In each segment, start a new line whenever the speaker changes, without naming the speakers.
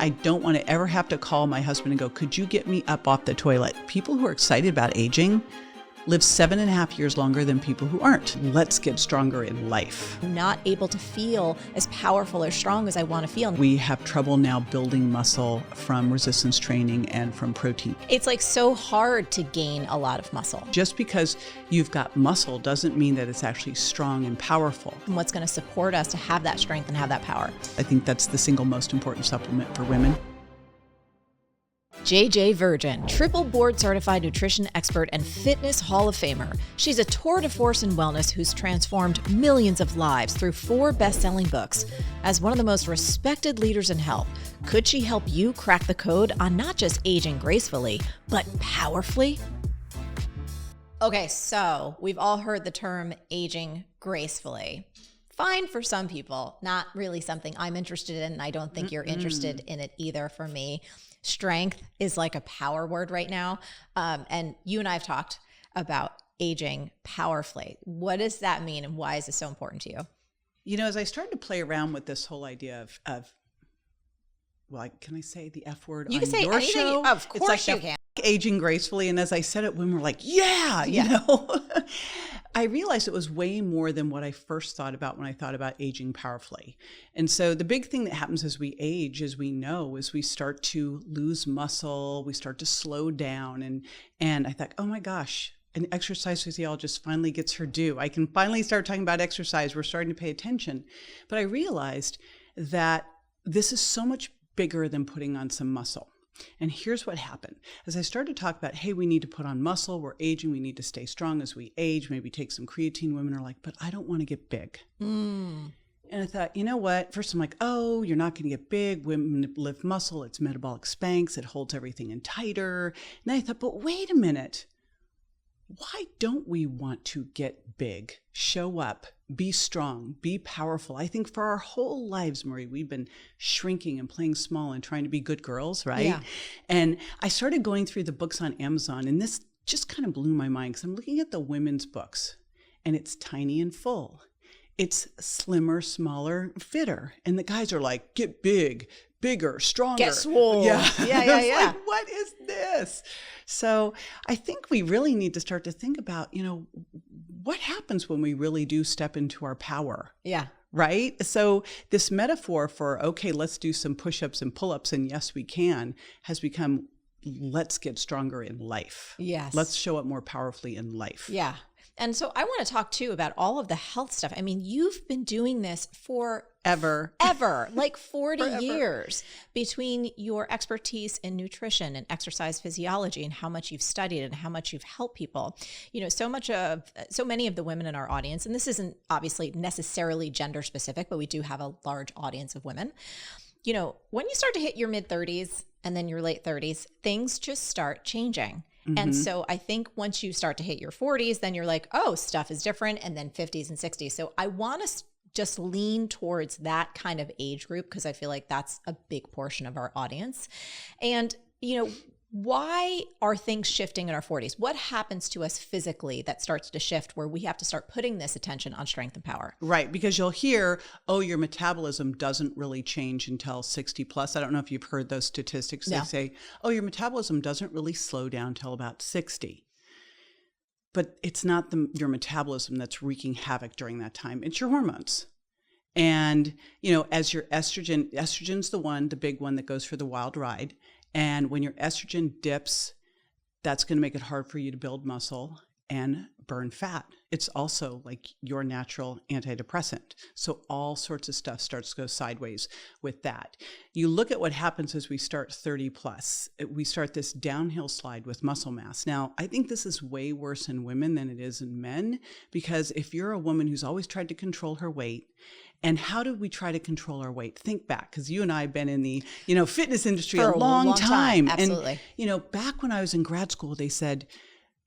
I don't want to ever have to call my husband and go, could you get me up off the toilet? People who are excited about aging live 7.5 years longer than people who aren't. Let's get stronger in life.
I'm not able to feel as powerful or strong as I want to feel.
We have trouble now building muscle from resistance training and from protein.
It's like so hard to gain a lot of muscle.
Just because you've got muscle doesn't mean that it's actually strong and powerful.
And what's going to support us to have that strength and have that power?
I think that's the single most important supplement for women.
JJ Virgin, triple board certified nutrition expert and fitness hall of famer. She's a tour de force in wellness who's transformed millions of lives through 4 best-selling books. As one of the most respected leaders in health, could she help you crack the code on not just aging gracefully, but powerfully? Okay, so we've all heard the term aging gracefully. Fine for some people, not really something I'm interested in, and I don't think you're interested in it either for me. Strength is like a power word right now. And you and I have talked about aging powerfully. What does that mean and why is it so important to you?
You know, as I started to play around with this whole idea of well, can I say the F word
you
on
can say
your
anything,
show?
of course
it's like
you can.
Aging gracefully. And as I said it, women were like, yeah. You know, I realized it was way more than what I first thought about when I thought about aging powerfully. And so the big thing that happens as we age, as we know, is we start to lose muscle, we start to slow down. And I thought, oh my gosh, an exercise physiologist finally gets her due. I can finally start talking about exercise. We're starting to pay attention. But I realized that this is so much bigger than putting on some muscle. And here's what happened. As I started to talk about, hey, we need to put on muscle, we're aging, we need to stay strong as we age, maybe take some creatine, women are like, but I don't want to get big. And I thought, you know what? First, I'm like, oh, you're not going to get big. Women lift muscle. It's metabolic Spanx. It holds everything in tighter. And then I thought, but wait a minute. Why don't we want to get big, show up, be strong, be powerful? I think for our whole lives, Marie, we've been shrinking and playing small and trying to be good girls, right? Yeah. And I started going through the books on Amazon, and this just kind of blew my mind because I'm looking at the women's books, and it's tiny and full. It's slimmer, smaller, fitter. And the guys are like, get big, bigger, stronger.
Get swole.
Yeah.
Yeah.
Like, what is this? So I think we really need to start to think about, you know, what happens when we really do step into our power?
Yeah.
Right? So this metaphor for, okay, let's do some push-ups and pull-ups, and yes, we can, has become, let's get stronger in life.
Yes.
Let's show up more powerfully in life.
Yeah. And so I want to talk too about all of the health stuff. I mean, you've been doing this for
ever,
like 40
Forever.
Years, between your expertise in nutrition and exercise physiology and how much you've studied and how much you've helped people. You know, so many of the women in our audience, and this isn't obviously necessarily gender specific, but we do have a large audience of women. You know, when you start to hit your mid 30s and then your late 30s, things just start changing. And so I think once you start to hit your 40s, then you're like, oh, stuff is different. And then 50s and 60s. So I want to just lean towards that kind of age group because I feel like that's a big portion of our audience. And, you know, why are things shifting in our 40s? What happens to us physically that starts to shift where we have to start putting this attention on strength and power?
Right, because you'll hear, oh, your metabolism doesn't really change until 60 plus. I don't know if you've heard those statistics.
No.
They say, oh, your metabolism doesn't really slow down till about 60. But it's not your metabolism that's wreaking havoc during that time. It's your hormones. And, you know, as your estrogen's the big one that goes for the wild ride. And when your estrogen dips, that's going to make it hard for you to build muscle and burn fat. It's also like your natural antidepressant. So all sorts of stuff starts to go sideways with that. You look at what happens as we start 30 plus. We start this downhill slide with muscle mass. Now, I think this is way worse in women than it is in men, because if you're a woman who's always tried to control her weight, and how do we try to control our weight? Think back, because you and I have been in the, you know, fitness industry
for
a long time.
Absolutely.
And, you know, back when I was in grad school, they said,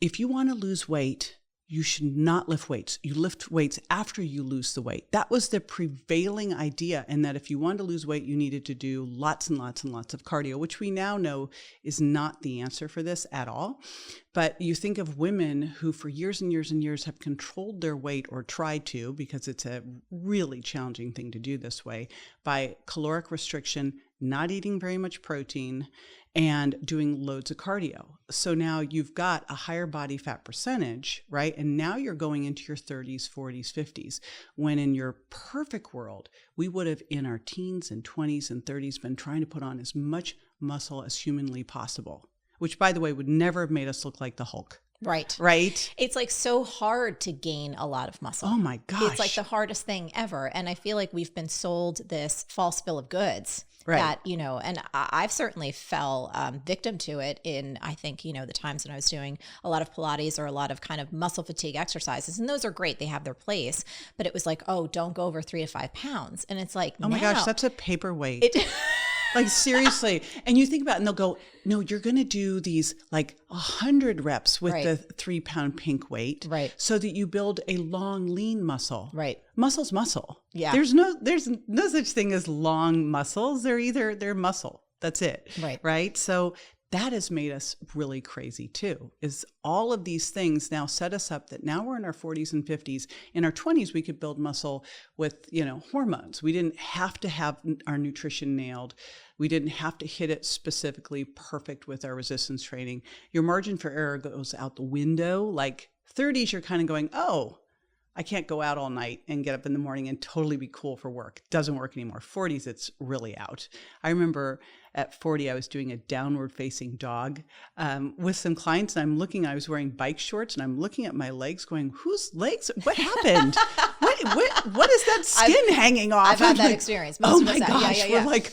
if you want to lose weight, you should not lift weights. You lift weights after you lose the weight. That was the prevailing idea. And that if you wanted to lose weight, you needed to do lots and lots and lots of cardio, which we now know is not the answer for this at all. But you think of women who for years and years and years have controlled their weight, or tried to, because it's a really challenging thing to do this way, by caloric restriction not eating very much protein, and doing loads of cardio. So now you've got a higher body fat percentage, right? And now you're going into your 30s, 40s, 50s, when in your perfect world, we would have in our teens and 20s and 30s been trying to put on as much muscle as humanly possible, which, by the way, would never have made us look like the Hulk.
Right.
Right.
It's like so hard to gain a lot of muscle.
Oh my gosh.
It's like the hardest thing ever. And I feel like we've been sold this false bill of goods.
Right.
That, and I've certainly fell victim to it in, I think, the times when I was doing a lot of Pilates or a lot of kind of muscle fatigue exercises. And those are great. They have their place. But it was like, oh, don't go over 3 to 5 pounds. And it's like,
oh my gosh, that's a paperweight. Like, seriously. And you think about it and they'll go, no, you're going to do these like 100 reps with the 3-pound pink weight.
Right.
So that you build a long, lean muscle.
Right.
Muscle's muscle.
Yeah.
There's no such thing as long muscles. They're muscle. That's it.
Right.
Right. So that has made us really crazy too, is all of these things now set us up that now we're in our 40s and 50s. In our 20s, we could build muscle with, hormones. We didn't have to have our nutrition nailed. We didn't have to hit it specifically perfect with our resistance training. Your margin for error goes out the window. Like 30s, you're kind of going, oh, I can't go out all night and get up in the morning and totally be cool for work. Doesn't work anymore. 40s, it's really out. I remember at 40, I was doing a downward facing dog with some clients. And I was wearing bike shorts and I'm looking at my legs going, whose legs? What happened? what is that skin hanging off?
I've had that experience.
Most of us gosh. Yeah. We're like,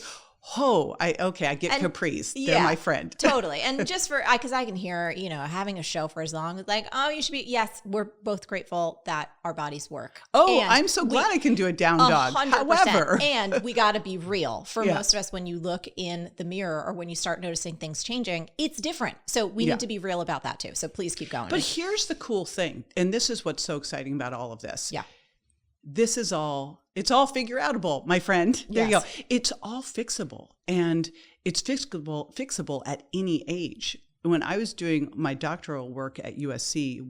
oh, I get capris. They're my friend.
Totally. And just because I can hear, having a show for as long as like, oh, you should be, yes, we're both grateful that our bodies work.
Oh, and I'm so glad I can do a down dog.
100%.
However.
And we got to be real. For most of us, when you look in the mirror or when you start noticing things changing, it's different. So we need to be real about that too. So please keep going.
But here's the cool thing. And this is what's so exciting about all of this.
Yeah.
It's all figure outable, my friend. There you go. It's all fixable, and it's fixable at any age. When I was doing my doctoral work at USC,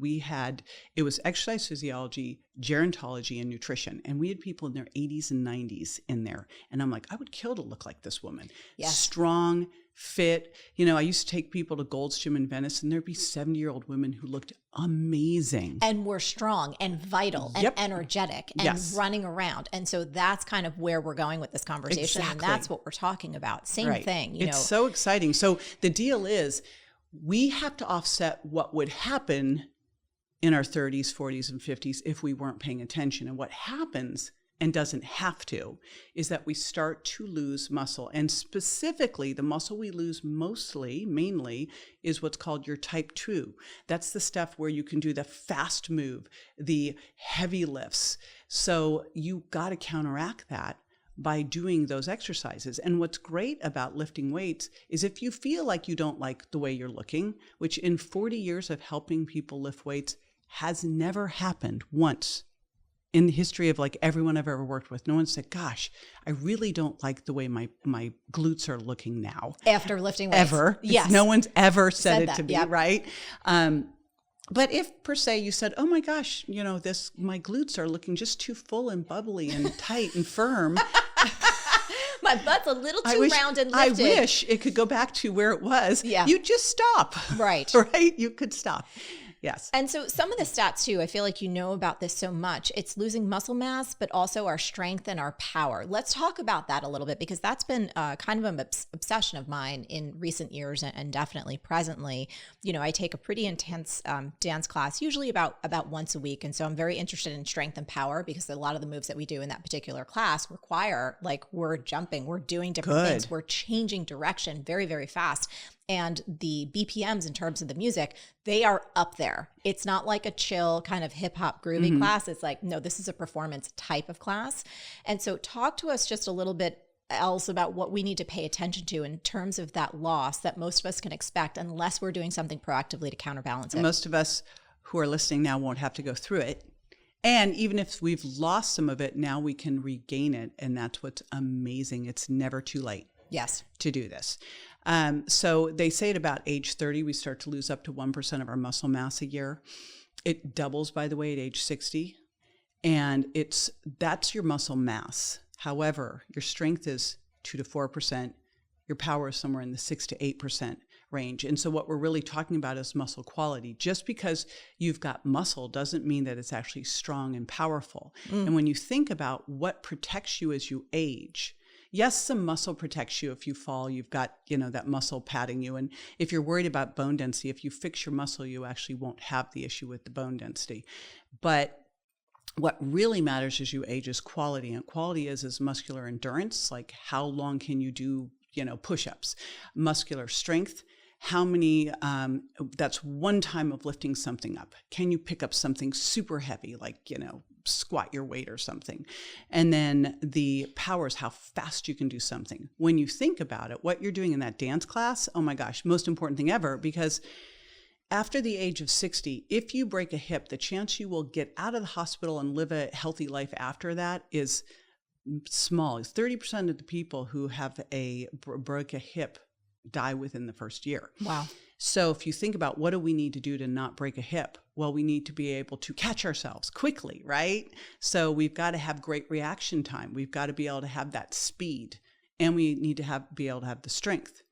it was exercise physiology, gerontology, and nutrition. And we had people in their 80s and 90s in there. And I'm like, I would kill to look like this woman.
Yes.
Strong, fit. I used to take people to Gold's Gym in Venice, and there'd be 70-year-old women who looked amazing.
And were strong and vital and energetic and running around. And so that's kind of where we're going with this conversation.
Exactly.
And that's what we're talking about. Same thing.
It's so exciting. So the deal is we have to offset what would happen in our 30s, 40s, and 50s if we weren't paying attention. And what happens, and doesn't have to, is that we start to lose muscle. And specifically, the muscle we lose mainly, is what's called your type 2. That's the stuff where you can do the fast move, the heavy lifts. So you got to counteract that by doing those exercises. And what's great about lifting weights is if you feel like you don't like the way you're looking, which in 40 years of helping people lift weights has never happened once in the history of like everyone I've ever worked with. No one said, gosh, I really don't like the way my glutes are looking now.
After lifting weights.
Ever.
Yes.
No one's ever said it
that.
to me, right? But if per se you said, oh my gosh, my glutes are looking just too full and bubbly and tight and firm.
My butt's a little too round and lifted.
I wish it could go back to where it was.
Yeah.
You just stop.
Right.
Right? You could stop. Yes.
And so some of the stats too, I feel like about this so much. It's losing muscle mass, but also our strength and our power. Let's talk about that a little bit because that's been kind of an obsession of mine in recent years and definitely presently. I take a pretty intense dance class, usually about once a week. And so I'm very interested in strength and power because a lot of the moves that we do in that particular class require we're jumping, we're doing different things, we're changing direction very, very fast. And the BPMs in terms of the music, they are up there. It's not like a chill kind of hip hop groovy class. It's like, no, this is a performance type of class. And so talk to us just a little bit else about what we need to pay attention to in terms of that loss that most of us can expect unless we're doing something proactively to counterbalance it.
Most of us who are listening now won't have to go through it. And even if we've lost some of it, now we can regain it. And that's what's amazing. It's never too late.
Yes.
To do this. So they say at about age 30, we start to lose up to 1% of our muscle mass a year. It doubles, by the way, at age 60. And that's your muscle mass. However, your strength is 2 to 4%. your power is somewhere in the 6 to 8% range. And so what we're really talking about is muscle quality. Just because you've got muscle doesn't mean that it's actually strong and powerful. And when you think about what protects you as you age, yes, some muscle protects you. If you fall, you've got, that muscle padding you. And if you're worried about bone density, if you fix your muscle, you actually won't have the issue with the bone density. But what really matters as you age is quality. And quality is muscular endurance, like how long can you do, push-ups, muscular strength, how many, that's one time of lifting something up. Can you pick up something super heavy, like, squat your weight or something? And then the power is how fast you can do something. When you think about it, what you're doing in that dance class, oh my gosh, most important thing ever, because after the age of 60, if you break a hip, the chance you will get out of the hospital and live a healthy life after that is small. 30% of the people who have broke a hip die within the first year.
Wow.
So if you think about what do we need to do to not break a hip? Well, we need to be able to catch ourselves quickly, right? So we've got to have great reaction time. We've got to be able to have that speed, and we need to be able to have the strength.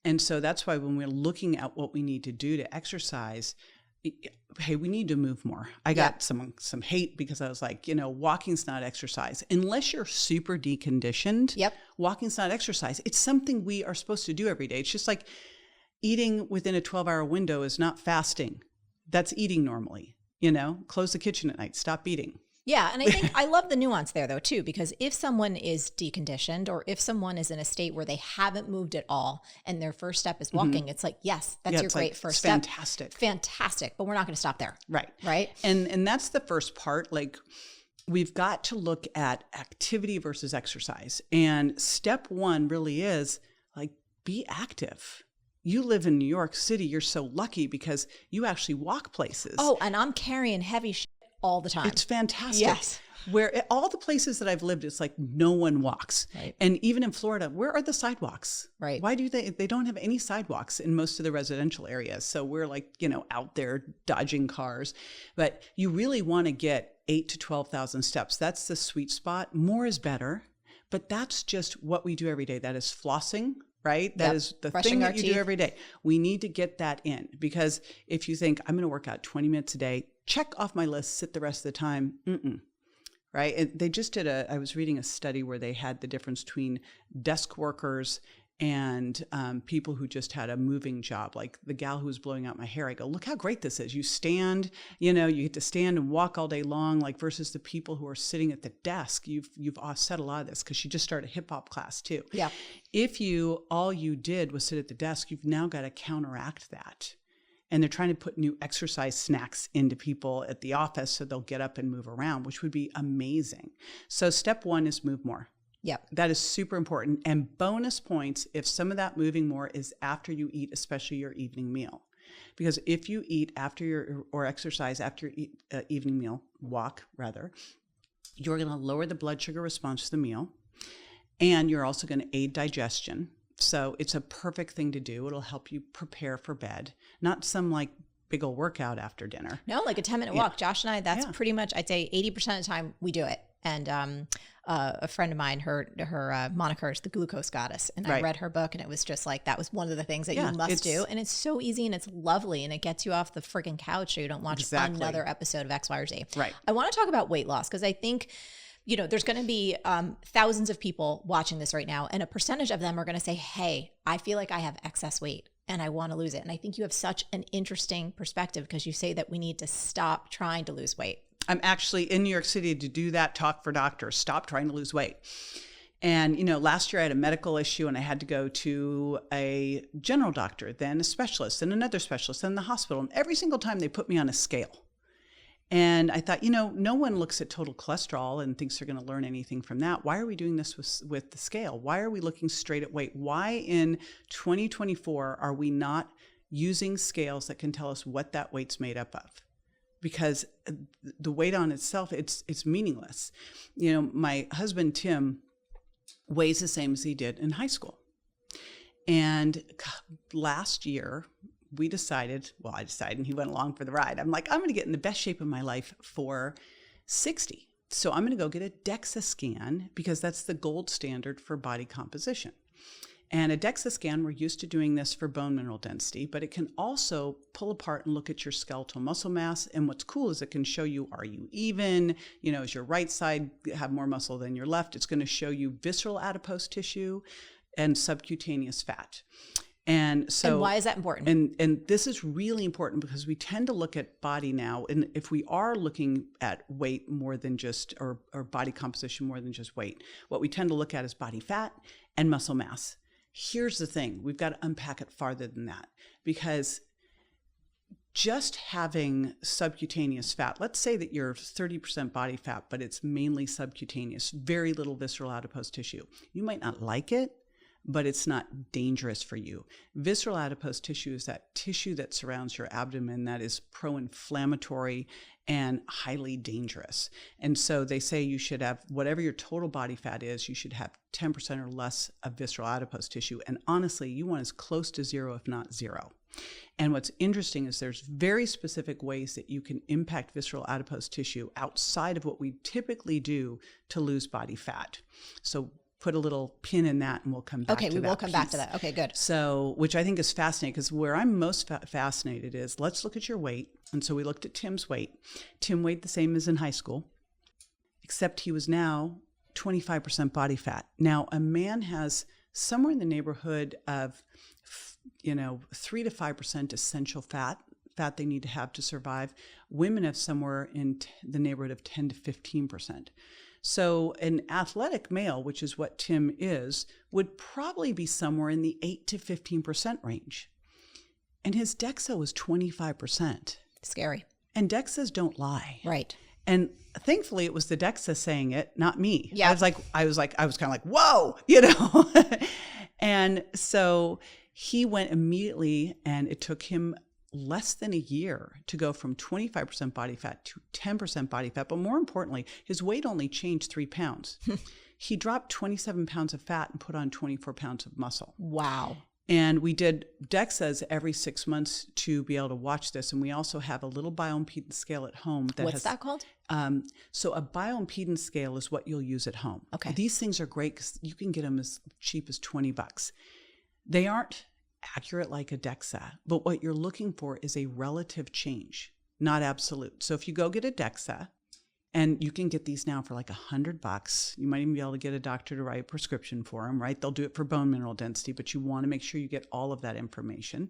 And so that's why when we're looking at what we need to do to exercise, hey, we need to move more. I got some hate because I was like, walking's not exercise. Unless you're super deconditioned, walking's not exercise. It's something we are supposed to do every day. It's just like eating within a 12-hour window is not fasting. That's eating normally. Close the kitchen at night, stop eating.
Yeah. And I think I love the nuance there though, too, because if someone is deconditioned or if someone is in a state where they haven't moved at all and their first step is walking, it's like, yes, that's your great first step. Fantastic. But we're not going to stop there.
Right.
Right.
And that's the first part. Like, we've got to look at activity versus exercise. And step one really is like, be active. You live in New York City. You're so lucky because you actually walk places.
Oh, and I'm carrying heavy shit all the time.
It's fantastic.
Yes.
Where all the places that I've lived, it's like no one walks.
Right.
And even in Florida, where are the sidewalks?
Right.
Why do they don't have any sidewalks in most of the residential areas. So we're like, out there dodging cars. But you really want to get 8 to 12,000 steps. That's the sweet spot. More is better. But that's just what we do every day. That is flossing. Right? That is the thing that you do every day. We need to get that in, because if you think I'm going to work out 20 minutes a day, check off my list, sit the rest of the time. Right? And they just did I was reading a study where they had the difference between desk workers and people who just had a moving job, like the gal who was blowing out my hair. I go, look how great this is. You stand, you get to stand and walk all day long, like versus the people who are sitting at the desk. You've offset a lot of this, because she just started a hip hop class too.
Yeah.
If all you did was sit at the desk, you've now got to counteract that. And they're trying to put new exercise snacks into people at the office so they'll get up and move around, which would be amazing. So step one is move more.
Yep.
That is super important. And bonus points if some of that moving more is after you eat, especially your evening meal. Because if you eat after or exercise after your evening meal, walk rather, you're going to lower the blood sugar response to the meal. And you're also going to aid digestion. So it's a perfect thing to do. It'll help you prepare for bed. Not some like big old workout after dinner.
No, like a 10-minute walk. Josh and I, that's pretty much, I'd say 80% of the time we do it. And a friend of mine, her moniker is the Glucose Goddess. And I read her book, and it was just like, that was one of the things that you must do. And it's so easy and it's lovely, and it gets you off the freaking couch so you don't watch another episode of X, Y, or Z.
Right.
I want to talk about weight loss, because I think, there's going to be thousands of people watching this right now, and a percentage of them are going to say, hey, I feel like I have excess weight and I want to lose it. And I think you have such an interesting perspective, because you say that we need to stop trying to lose weight.
I'm actually in New York City to do that talk for doctors. Stop trying to lose weight. And, last year I had a medical issue and I had to go to a general doctor, then a specialist, then another specialist, then the hospital. And every single time they put me on a scale. And I thought, no one looks at total cholesterol and thinks they're going to learn anything from that. Why are we doing this with the scale? Why are we looking straight at weight? Why in 2024 are we not using scales that can tell us what that weight's made up of? Because the weight on itself, it's meaningless. My husband, Tim, weighs the same as he did in high school. And last year, I decided, and he went along for the ride. I'm like, I'm going to get in the best shape of my life for 60. So I'm going to go get a DEXA scan, because that's the gold standard for body composition. And a DEXA scan, we're used to doing this for bone mineral density, but it can also pull apart and look at your skeletal muscle mass. And what's cool is it can show you, are you even? Is your right side have more muscle than your left? It's going to show you visceral adipose tissue and subcutaneous fat. And
why is that important?
And this is really important because we tend to look at body now, and if we are looking at weight more than just, or body composition more than just weight, what we tend to look at is body fat and muscle mass. Here's the thing, we've got to unpack it farther than that, because just having subcutaneous fat, let's say that you're 30% body fat, but it's mainly subcutaneous, very little visceral adipose tissue. You might not like it, but it's not dangerous for you. Visceral adipose tissue is that tissue that surrounds your abdomen that is pro-inflammatory and highly dangerous. And so they say you should have, whatever your total body fat is, you should have 10% or less of visceral adipose tissue. And honestly, you want as close to zero, if not zero. And what's interesting is there's very specific ways that you can impact visceral adipose tissue outside of what we typically do to lose body fat. So put a little pin in that and we'll come back to that.
Okay, we will come back to that. Okay, good.
So, which I think is fascinating, because where I'm most fascinated is, let's look at your weight. And so we looked at Tim's weight. Tim weighed the same as in high school, except he was now 25% body fat. Now, a man has somewhere in the neighborhood of, 3 to 5% essential fat they need to have to survive. Women have somewhere in the neighborhood of 10 to 15%. So an athletic male, which is what Tim is, would probably be somewhere in the 8 to 15% range. And his DEXA was 25%.
Scary.
And DEXAs don't lie.
Right.
And thankfully it was the DEXA saying it, not me.
Yeah.
I was kind of like, whoa, And so he went immediately, and it took him less than a year to go from 25% body fat to 10% body fat. But more importantly, his weight only changed 3 pounds. He dropped 27 pounds of fat and put on 24 pounds of muscle.
Wow.
And we did DEXAs every 6 months to be able to watch this. And we also have a little bioimpedance scale at home.
What's that called?
So a bioimpedance scale is what you'll use at home.
Okay.
These things are great because you can get them as cheap as $20. They aren't accurate like a DEXA, but what you're looking for is a relative change, not absolute. So if you go get a DEXA, and you can get these now for like $100, you might even be able to get a doctor to write a prescription for them, right? They'll do it for bone mineral density, but you want to make sure you get all of that information.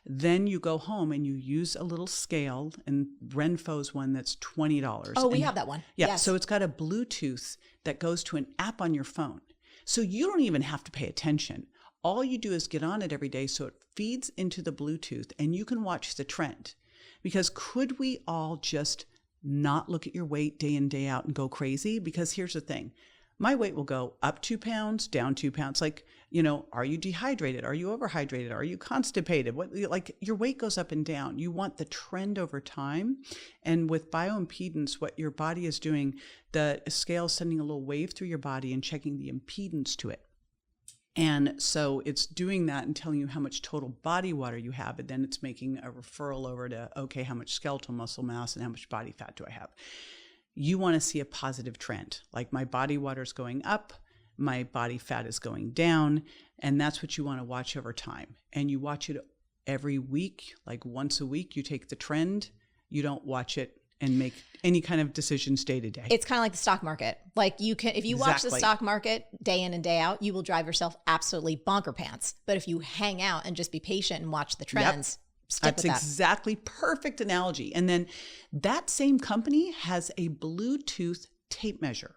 Then you go home and you use a little scale, and Renfo's one that's $20.
Oh, we have that one.
Yeah,
yes.
So it's got a Bluetooth that goes to an app on your phone. So you don't even have to pay attention. All you do is get on it every day, so it feeds into the Bluetooth and you can watch the trend. Because could we all just not look at your weight day in, day out and go crazy? Because here's the thing. My weight will go up 2 pounds, down 2 pounds. Like, are you dehydrated? Are you overhydrated? Are you constipated? Your weight goes up and down. You want the trend over time. And with bioimpedance, what your body is doing, the scale is sending a little wave through your body and checking the impedance to it. And so it's doing that and telling you how much total body water you have, and then it's making a referral over to, okay, how much skeletal muscle mass and how much body fat do I have? You want to see a positive trend, like my body water is going up, my body fat is going down, and that's what you want to watch over time. And you watch it every week, like once a week, you take the trend, you don't watch it and make any kind of decisions day to day.
It's kind of like the stock market. Like you can, if you watch the stock market day in and day out, you will drive yourself absolutely bonker pants. But if you hang out and just be patient and watch the trends, stick with that.
That's exactly perfect analogy. And then that same company has a Bluetooth tape measure.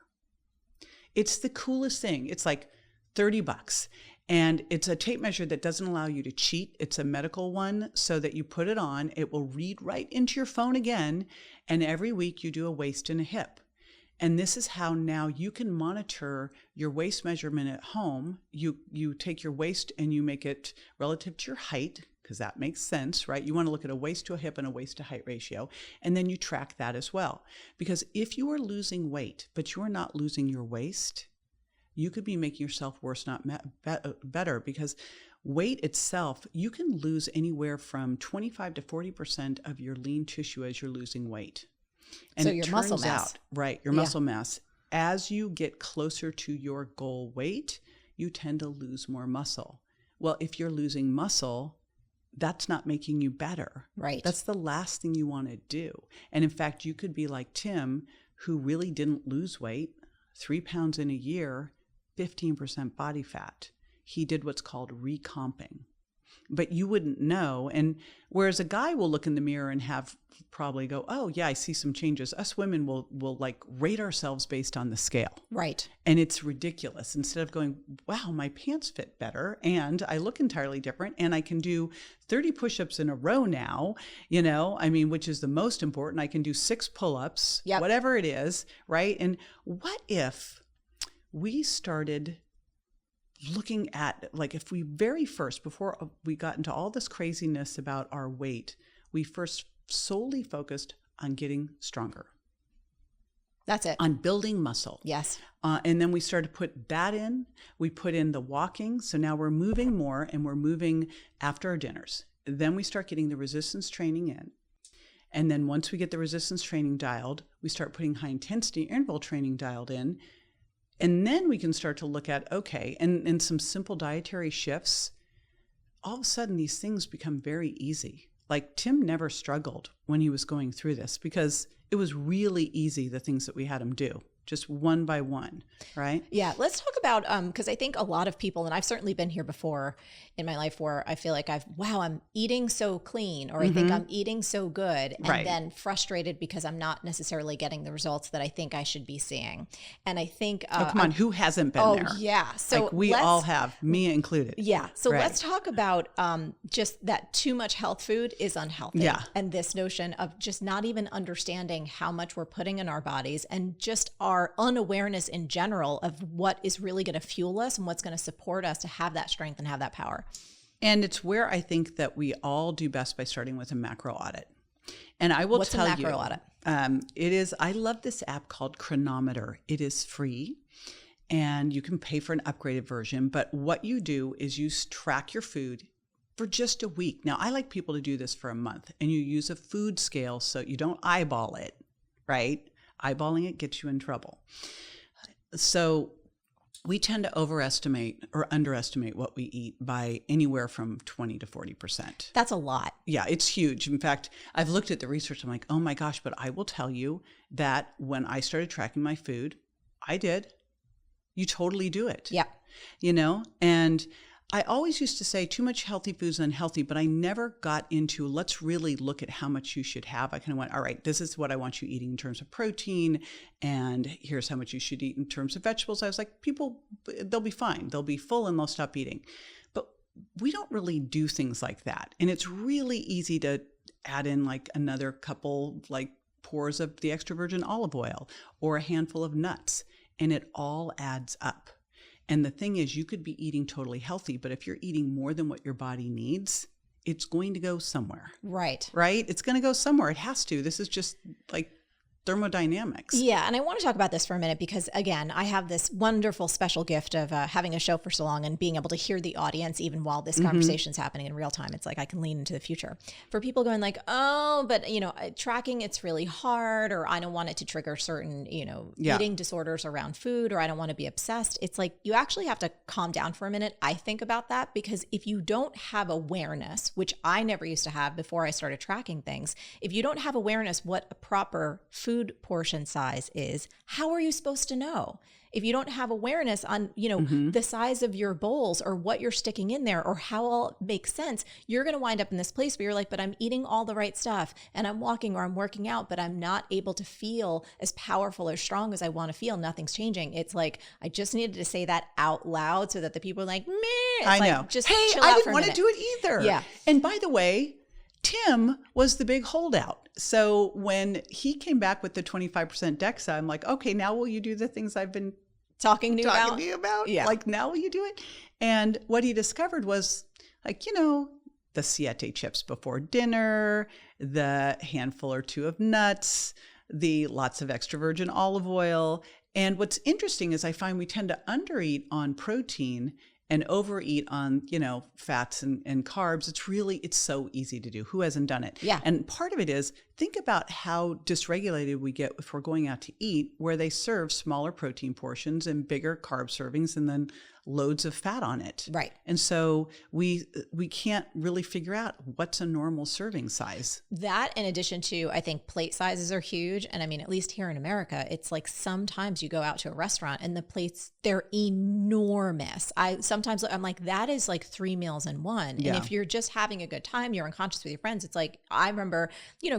It's the coolest thing. It's like $30. And it's a tape measure that doesn't allow you to cheat. It's a medical one, so that you put it on, it will read right into your phone again. And every week you do a waist and a hip. And this is how now you can monitor your waist measurement at home. You take your waist and you make it relative to your height, because that makes sense, right? You want to look at a waist to a hip and a waist to height ratio. And then you track that as well. Because if you are losing weight, but you are not losing your waist, you could be making yourself worse, not better, because weight itself, you can lose anywhere from 25 to 40% of your lean tissue as you're losing weight. And
so your muscle mass.
Right, your muscle mass. As you get closer to your goal weight, you tend to lose more muscle. Well, if you're losing muscle, that's not making you better.
Right.
That's the last thing you want to do. And in fact, you could be like Tim, who really didn't lose weight, 3 pounds in a year, 15% body fat. He did what's called recomping. But you wouldn't know. And whereas a guy will look in the mirror and have probably go, oh yeah, I see some changes. Us women will like rate ourselves based on the scale.
Right.
And it's ridiculous. Instead of going, wow, my pants fit better and I look entirely different and I can do 30 push-ups in a row now, which is the most important. I can do 6 pull-ups, whatever it is, right? And what if we started looking at, like, if we very first, before we got into all this craziness about our weight, we first solely focused on getting stronger.
That's it.
On building muscle.
Yes.
And then we started to put that in. We put in the walking. So now we're moving more and we're moving after our dinners. Then we start getting the resistance training in. And then once we get the resistance training dialed, we start putting high intensity interval training dialed in. And then we can start to look at, okay, and some simple dietary shifts, all of a sudden these things become very easy. Like Tim never struggled when he was going through this because it was really easy, the things that we had him do, just one by one, right?
Yeah. Let's talk about, because I think a lot of people, and I've certainly been here before in my life where I feel like I'm eating so clean, or I think I'm eating so good, and then frustrated because I'm not necessarily getting the results that I think I should be seeing. And I think,
oh, come on, who hasn't been there?
Oh, yeah. So
like we all have, me included.
Yeah. So let's talk about just that too much health food is unhealthy.
Yeah.
And this notion of just not even understanding how much we're putting in our bodies, and just our unawareness in general of what is really going to fuel us and what's going to support us to have that strength and have that power. And
it's where I think that we all do best by starting with a macro audit. And I will tell you.
What's a macro audit?
It is, I love this app called Chronometer. It is free and you can pay for an upgraded version. But what you do is you track your food for just a week. Now, I like people to do this for a month, and you use a food scale so you don't eyeball it, right? Eyeballing it gets you in trouble. So we tend to overestimate or underestimate what we eat by anywhere from 20 to 40%.
That's a lot.
Yeah, it's huge. In fact, I've looked at the research. I'm like, oh my gosh, but I will tell you that when I started tracking my food, I did. You totally do it.
Yeah.
And I always used to say too much healthy food is unhealthy, but I never got into, let's really look at how much you should have. I kind of went, all right, this is what I want you eating in terms of protein, and here's how much you should eat in terms of vegetables. I was like, people, they'll be fine. They'll be full and they'll stop eating. But we don't really do things like that. And it's really easy to add in like another couple like pours of the extra virgin olive oil or a handful of nuts, and it all adds up. And the thing is, you could be eating totally healthy, but if you're eating more than what your body needs, it's going to go somewhere.
Right.
Right? It's going to go somewhere. It has to. This is just like thermodynamics.
Yeah. And I want to talk about this for a minute because, again, I have this wonderful special gift of having a show for so long and being able to hear the audience even while this conversation is happening in real time. It's like I can lean into the future. For people going like, oh, but, tracking, it's really hard, or I don't want it to trigger certain, eating disorders around food, or I don't want to be obsessed. It's like you actually have to calm down for a minute. I think about that because if you don't have awareness, which I never used to have before I started tracking things, if you don't have awareness what a proper food portion size is, how are you supposed to know? If you don't have awareness on, the size of your bowls or what you're sticking in there or how all makes sense, you're going to wind up in this place where you're like, but I'm eating all the right stuff and I'm walking or I'm working out, but I'm not able to feel as powerful or strong as I want to feel. Nothing's changing. It's like, I just needed to say that out loud so that the people are like, meh.
I know.
Just
hey,
chill
I
out
didn't
for a
want to
minute.
do it either.
Yeah.
And by the way, Tim was the big holdout. So when he came back with the 25% DEXA, I'm like, okay, now will you do the things I've been
talking to you
about?
Yeah.
Like, now will you do it? And what he discovered was like, the siete chips before dinner, the handful or two of nuts, the lots of extra virgin olive oil. And what's interesting is I find we tend to undereat on protein and overeat on, fats and carbs. It's so easy to do. Who hasn't done it?
Yeah.
And part of it is, think about how dysregulated we get if we're going out to eat, where they serve smaller protein portions and bigger carb servings and then loads of fat on it.
Right.
And so we can't really figure out what's a normal serving size.
That, in addition to, I think plate sizes are huge. And I mean, at least here in America, it's like sometimes you go out to a restaurant and the plates, they're enormous. I'm like, that is like 3 meals in one.
Yeah.
And if you're just having a good time, you're unconscious with your friends. It's like, I remember,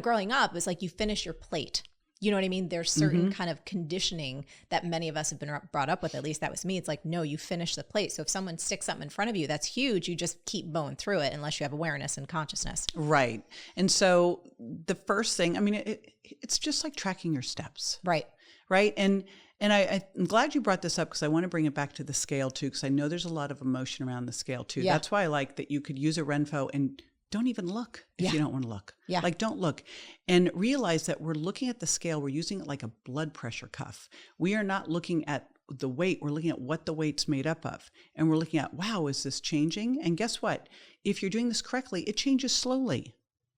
growing up, it was like you finish your plate. You know what I mean? There's certain kind of conditioning that many of us have been brought up with. At least that was me. It's like, no, you finish the plate. So if someone sticks something in front of you that's huge, you just keep mowing through it unless you have awareness and consciousness.
Right. And so the first thing, I mean, it's just like tracking your steps.
Right.
Right. And I'm glad you brought this up because I want to bring it back to the scale too, because I know there's a lot of emotion around the scale too.
Yeah.
That's why I like that you could use a Renpho and don't even look if you don't want to look.
Yeah.
Like, don't look. And realize that we're looking at the scale. We're using it like a blood pressure cuff. We are not looking at the weight. We're looking at what the weight's made up of. And we're looking at, wow, is this changing? And guess what? If you're doing this correctly, it changes slowly.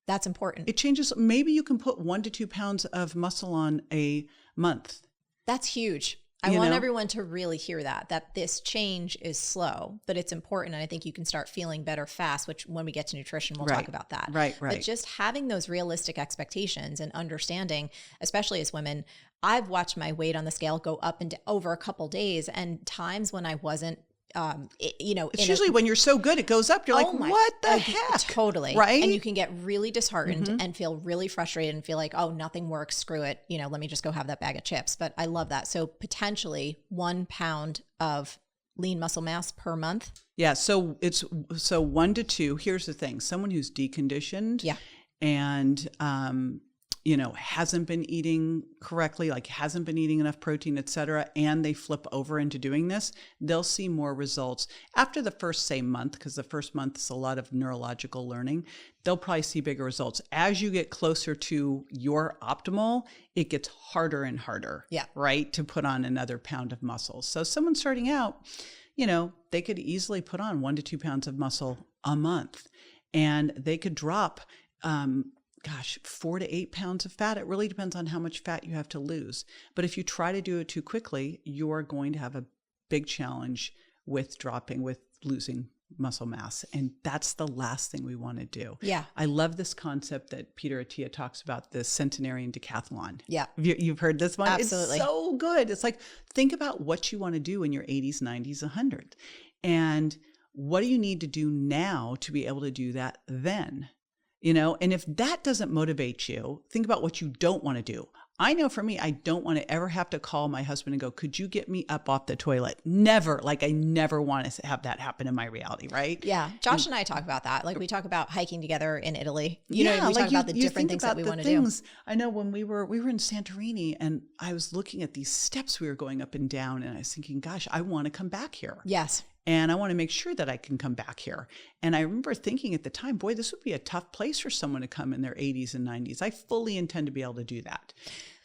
That's important.
It changes. Maybe you can put 1 to 2 pounds of muscle on a month.
That's huge. I want everyone to really hear that this change is slow, but it's important. And I think you can start feeling better fast, which when we get to nutrition, we'll talk about that.
Right.
But just having those realistic expectations and understanding, especially as women, I've watched my weight on the scale go up and over a couple days, and times when I wasn't,
it's usually when you're so good, it goes up. You're like, what the heck?
Totally.
Right.
And you can get really disheartened and feel really frustrated and feel like, oh, nothing works. Screw it. Let me just go have that bag of chips. But I love that. So potentially 1 pound of lean muscle mass per month.
Yeah. So it's 1 to 2. Here's the thing. Someone who's deconditioned and, hasn't been eating correctly, like hasn't been eating enough protein, et cetera, and they flip over into doing this, they'll see more results after the first, say, month, because the first month is a lot of neurological learning. They'll probably see bigger results. As you get closer to your optimal, it gets harder and harder, right, to put on another pound of muscle. So someone starting out, they could easily put on 1 to 2 pounds of muscle a month, and they could drop 4 to 8 pounds of fat. It really depends on how much fat you have to lose. But if you try to do it too quickly, you're going to have a big challenge with losing muscle mass. And that's the last thing we want to do.
Yeah.
I love this concept that Peter Attia talks about, the centenarian decathlon.
Yeah.
You've heard this one?
Absolutely.
It's so good. It's like, think about what you want to do in your 80s, 90s, 100. And what do you need to do now to be able to do that then? And if that doesn't motivate you, think about what you don't want to do. I know for me, I don't want to ever have to call my husband and go, could you get me up off the toilet? Never. Like, I never want to have that happen in my reality, right?
Yeah. Josh and I talk about that. Like, we talk about hiking together in Italy. We talk about the different things that we want to do.
I know when we were in Santorini, and I was looking at these steps we were going up and down, and I was thinking, gosh, I want to come back here.
Yes.
And I want to make sure that I can come back here. And I remember thinking at the time, boy, this would be a tough place for someone to come in their 80s and 90s. I fully intend to be able to do that.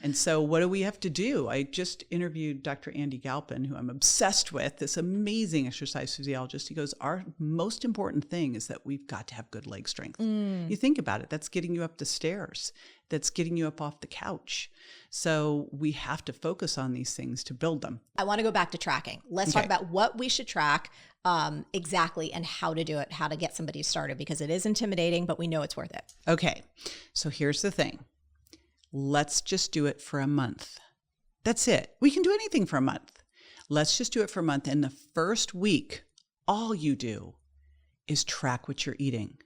And so what do we have to do? I just interviewed Dr. Andy Galpin, who I'm obsessed with, this amazing exercise physiologist. He goes, our most important thing is that we've got to have good leg strength. You think about it. That's getting you up the stairs. That's getting you up off the couch. So we have to focus on these things to build them.
I want to go back to tracking. Let's talk about what we should track exactly and how to do it, how to get somebody started, because it is intimidating, but we know it's worth it.
Okay. So here's the thing. Let's just do it for a month. That's it. We can do anything for a month. Let's just do it for a month. And the first week, all you do is track what you're eating.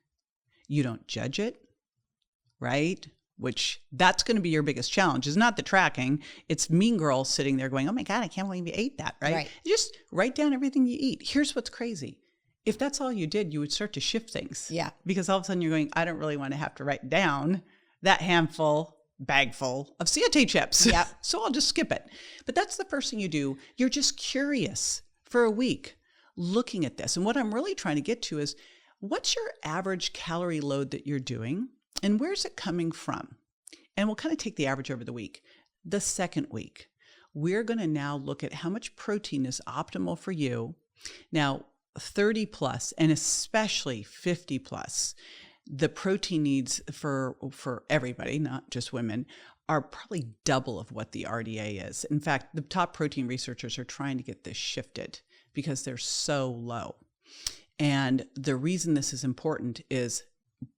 You don't judge it, right? Which that's going to be your biggest challenge, is not the tracking. It's mean girl sitting there going, oh my God, I can't believe you ate that, right? You just write down everything you eat. Here's what's crazy. If that's all you did, you would start to shift things.
Yeah.
Because all of a sudden you're going, I don't really want to have to write down that bagful of CAT chips.
Yep.
So I'll just skip it. But that's the first thing you do. You're just curious for a week looking at this. And what I'm really trying to get to is, what's your average calorie load that you're doing? And where's it coming from? And we'll kind of take the average over the week. The second week, we're going to now look at how much protein is optimal for you. Now, 30 plus, and especially 50 plus, the protein needs for everybody, not just women, are probably double of what the RDA is. In fact, the top protein researchers are trying to get this shifted, because they're so low. And the reason this is important is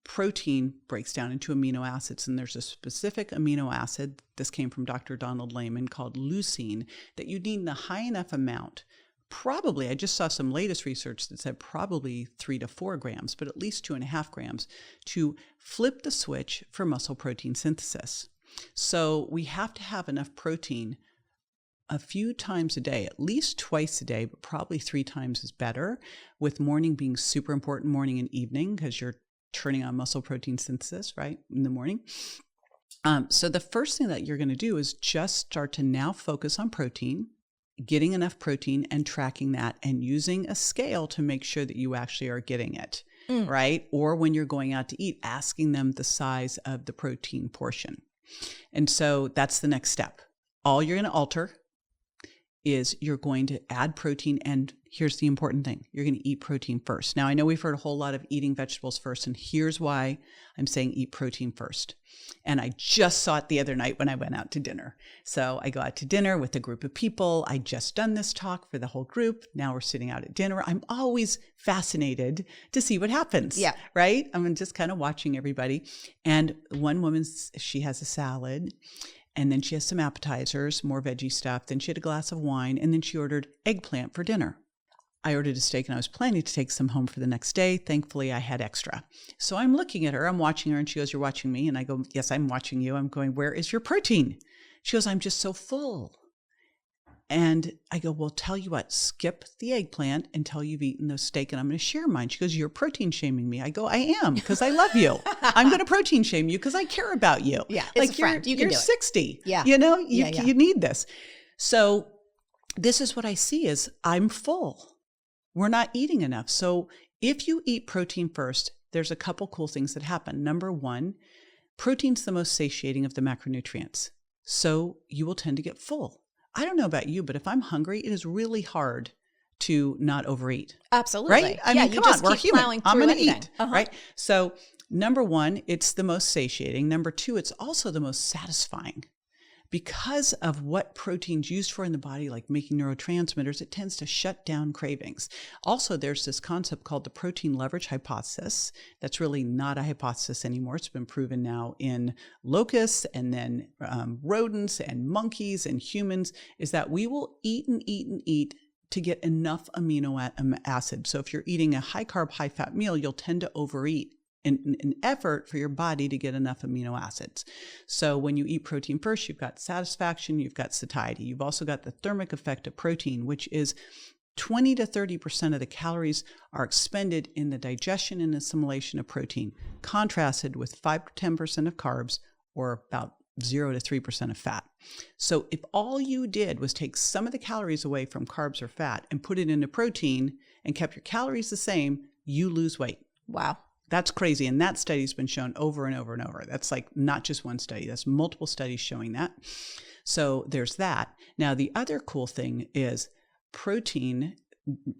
protein breaks down into amino acids, and there's a specific amino acid, this came from Dr. Donald Layman, called leucine, that you need in a high enough amount. Probably, I just saw some latest research that said probably 3 to 4 grams, but at least 2.5 grams to flip the switch for muscle protein synthesis. So we have to have enough protein a few times a day, at least twice a day, but probably 3 times is better, with morning being super important, morning and evening, because you're turning on muscle protein synthesis, right, in the morning. So the first thing that you're going to do is just start to now focus on protein, getting enough protein and tracking that and using a scale to make sure that you actually are getting it, right? Or when you're going out to eat, asking them the size of the protein portion. And so that's the next step. All you're going to alter is you're going to add protein, and here's the important thing. You're going to eat protein first. Now, I know we've heard a whole lot of eating vegetables first, and here's why I'm saying eat protein first. And I just saw it the other night when I went out to dinner. So I go out to dinner with a group of people. I just done this talk for the whole group. Now we're sitting out at dinner. I'm always fascinated to see what happens.
Yeah.
Right? I'm just kind of watching everybody. And one woman, she has a salad. And then she has some appetizers, more veggie stuff. Then she had a glass of wine. And then she ordered eggplant for dinner. I ordered a steak and I was planning to take some home for the next day. Thankfully, I had extra. So I'm looking at her, I'm watching her, and she goes, "You're watching me?" And I go, "Yes, I'm watching you." I'm going, "Where is your protein?" She goes, "I'm just so full." And I go, "Well, tell you what, skip the eggplant until you've eaten the steak and I'm going to share mine." She goes, "You're protein shaming me." I go, "I am, because I love you. I'm going to protein shame you because I care about you."
Yeah,
like
it's a friend. You're
60.
Yeah.
You know, you need this. So this is what I see is I'm full. We're not eating enough. So if you eat protein first, there's a couple cool things that happen. Number one, protein's the most satiating of the macronutrients. So you will tend to get full. I don't know about you, but if I'm hungry, it is really hard to not overeat.
Absolutely.
Right? I mean, come on, we're human. I'm going to eat, right? So number one, it's the most satiating. Number two, it's also the most satisfying. Because of what protein's used for in the body, like making neurotransmitters, it tends to shut down cravings. Also, there's this concept called the protein leverage hypothesis. That's really not a hypothesis anymore. It's been proven now in locusts and then rodents and monkeys and humans, is that we will eat and eat and eat to get enough amino acids. So if you're eating a high carb, high fat meal, you'll tend to overeat in an effort for your body to get enough amino acids. So when you eat protein first, you've got satisfaction, you've got satiety. You've also got the thermic effect of protein, which is 20 to 30% of the calories are expended in the digestion and assimilation of protein, contrasted with 5 to 10% of carbs or about 0 to 3% of fat. So if all you did was take some of the calories away from carbs or fat and put it into protein and kept your calories the same, you lose weight.
Wow.
That's crazy. And that study's been shown over and over and over. That's like not just one study. That's multiple studies showing that. So there's that. Now, the other cool thing is protein.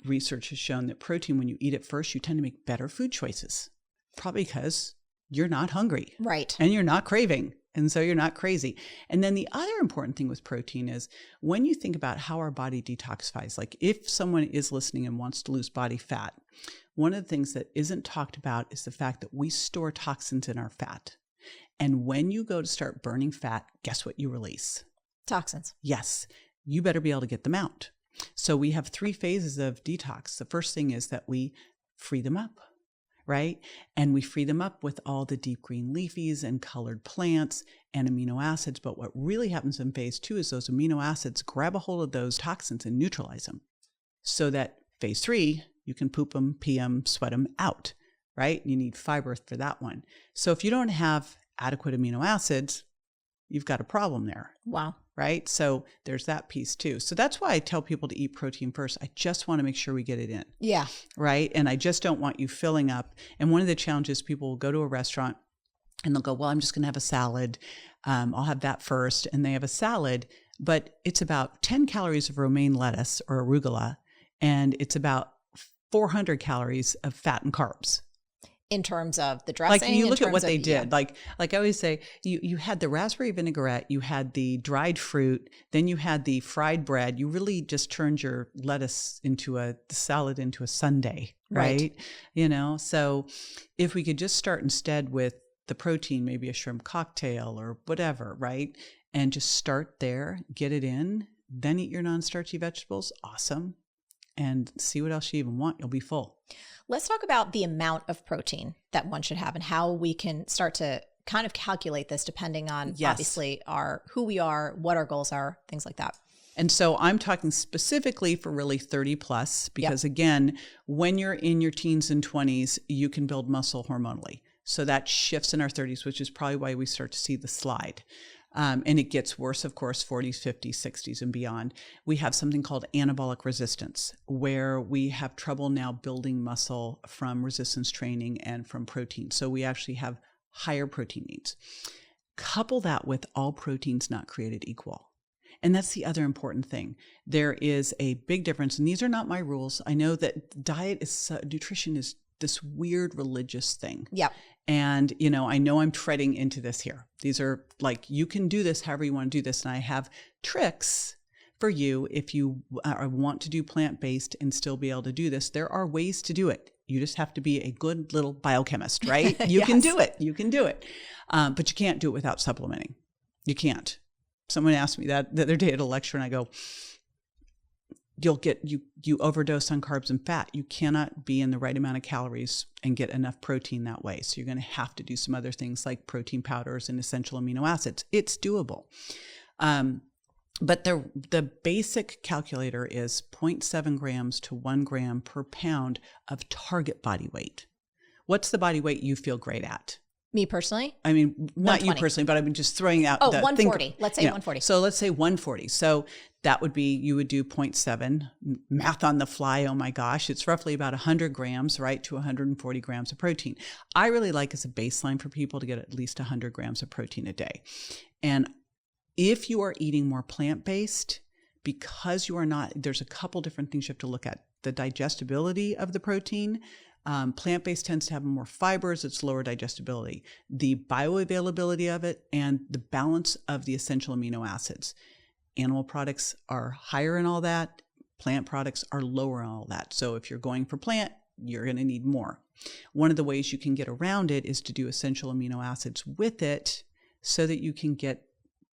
Research has shown that protein, when you eat it first, you tend to make better food choices. Probably because you're not hungry.
Right.
And you're not craving. And so you're not crazy. And then the other important thing with protein is when you think about how our body detoxifies, like if someone is listening and wants to lose body fat, one of the things that isn't talked about is the fact that we store toxins in our fat. And when you go to start burning fat, guess what you release?
Toxins.
Yes. You better be able to get them out. So we have 3 phases of detox. The first thing is that we free them up. Right? And we free them up with all the deep green leafies and colored plants and amino acids. But what really happens in phase 2 is those amino acids grab a hold of those toxins and neutralize them. So that phase 3, you can poop them, pee them, sweat them out, right? You need fiber for that one. So if you don't have adequate amino acids, you've got a problem there.
Wow.
Right? So there's that piece too. So that's why I tell people to eat protein first. I just want to make sure we get it in.
Yeah.
Right? And I just don't want you filling up. And one of the challenges, people will go to a restaurant and they'll go, "Well, I'm just going to have a salad. I'll have that first." And they have a salad, but it's about 10 calories of romaine lettuce or arugula, and it's about 400 calories of fat and carbs.
In terms of the dressing?
Like you look at what they
did.
Like I always say, you had the raspberry vinaigrette, you had the dried fruit, then you had the fried bread. You really just turned your lettuce into the salad into a sundae, right? So if we could just start instead with the protein, maybe a shrimp cocktail or whatever, right? And just start there, get it in, then eat your non-starchy vegetables. Awesome. And see what else you even want. You'll be full.
Let's talk about the amount of protein that one should have and how we can start to kind of calculate this depending on obviously who we are, what our goals are, things like that.
And so I'm talking specifically for really 30 plus, because again, when you're in your teens and 20s, you can build muscle hormonally. So that shifts in our 30s, which is probably why we start to see the slide. And it gets worse, of course, 40s, 50s, 60s, and beyond. We have something called anabolic resistance, where we have trouble now building muscle from resistance training and from protein. So we actually have higher protein needs. Couple that with all proteins not created equal. And that's the other important thing. There is a big difference, and these are not my rules. I know that nutrition is this weird religious thing.
Yep.
And, I know I'm treading into this here. These are like, you can do this however you want to do this. And I have tricks for you if you want to do plant-based and still be able to do this. There are ways to do it. You just have to be a good little biochemist, right? You can do it. You can do it. But you can't do it without supplementing. You can't. Someone asked me that the other day at a lecture, and I go, you overdose on carbs and fat. You cannot be in the right amount of calories and get enough protein that way. So you're going to have to do some other things like protein powders and essential amino acids. It's doable. But the basic calculator is 0.7 grams to 1 gram per pound of target body weight. What's the body weight you feel great at?
Me personally?
I mean, not you personally, but I've been just throwing out.
140. Let's say 140.
So let's say 140. So that would be, you would do 0.7, math on the fly. Oh my gosh. It's roughly about 100 grams, right? To 140 grams of protein. I really like as a baseline for people to get at least 100 grams of protein a day. And if you are eating more plant-based, because you are not, there's a couple different things you have to look at. The digestibility of the protein. Plant-based tends to have more fibers, it's lower digestibility, the bioavailability of it, and the balance of the essential amino acids. Animal products are higher in all that. Plant products are lower in all that. So if you're going for plant, you're going to need more. One of the ways you can get around it is to do essential amino acids with it so that you can get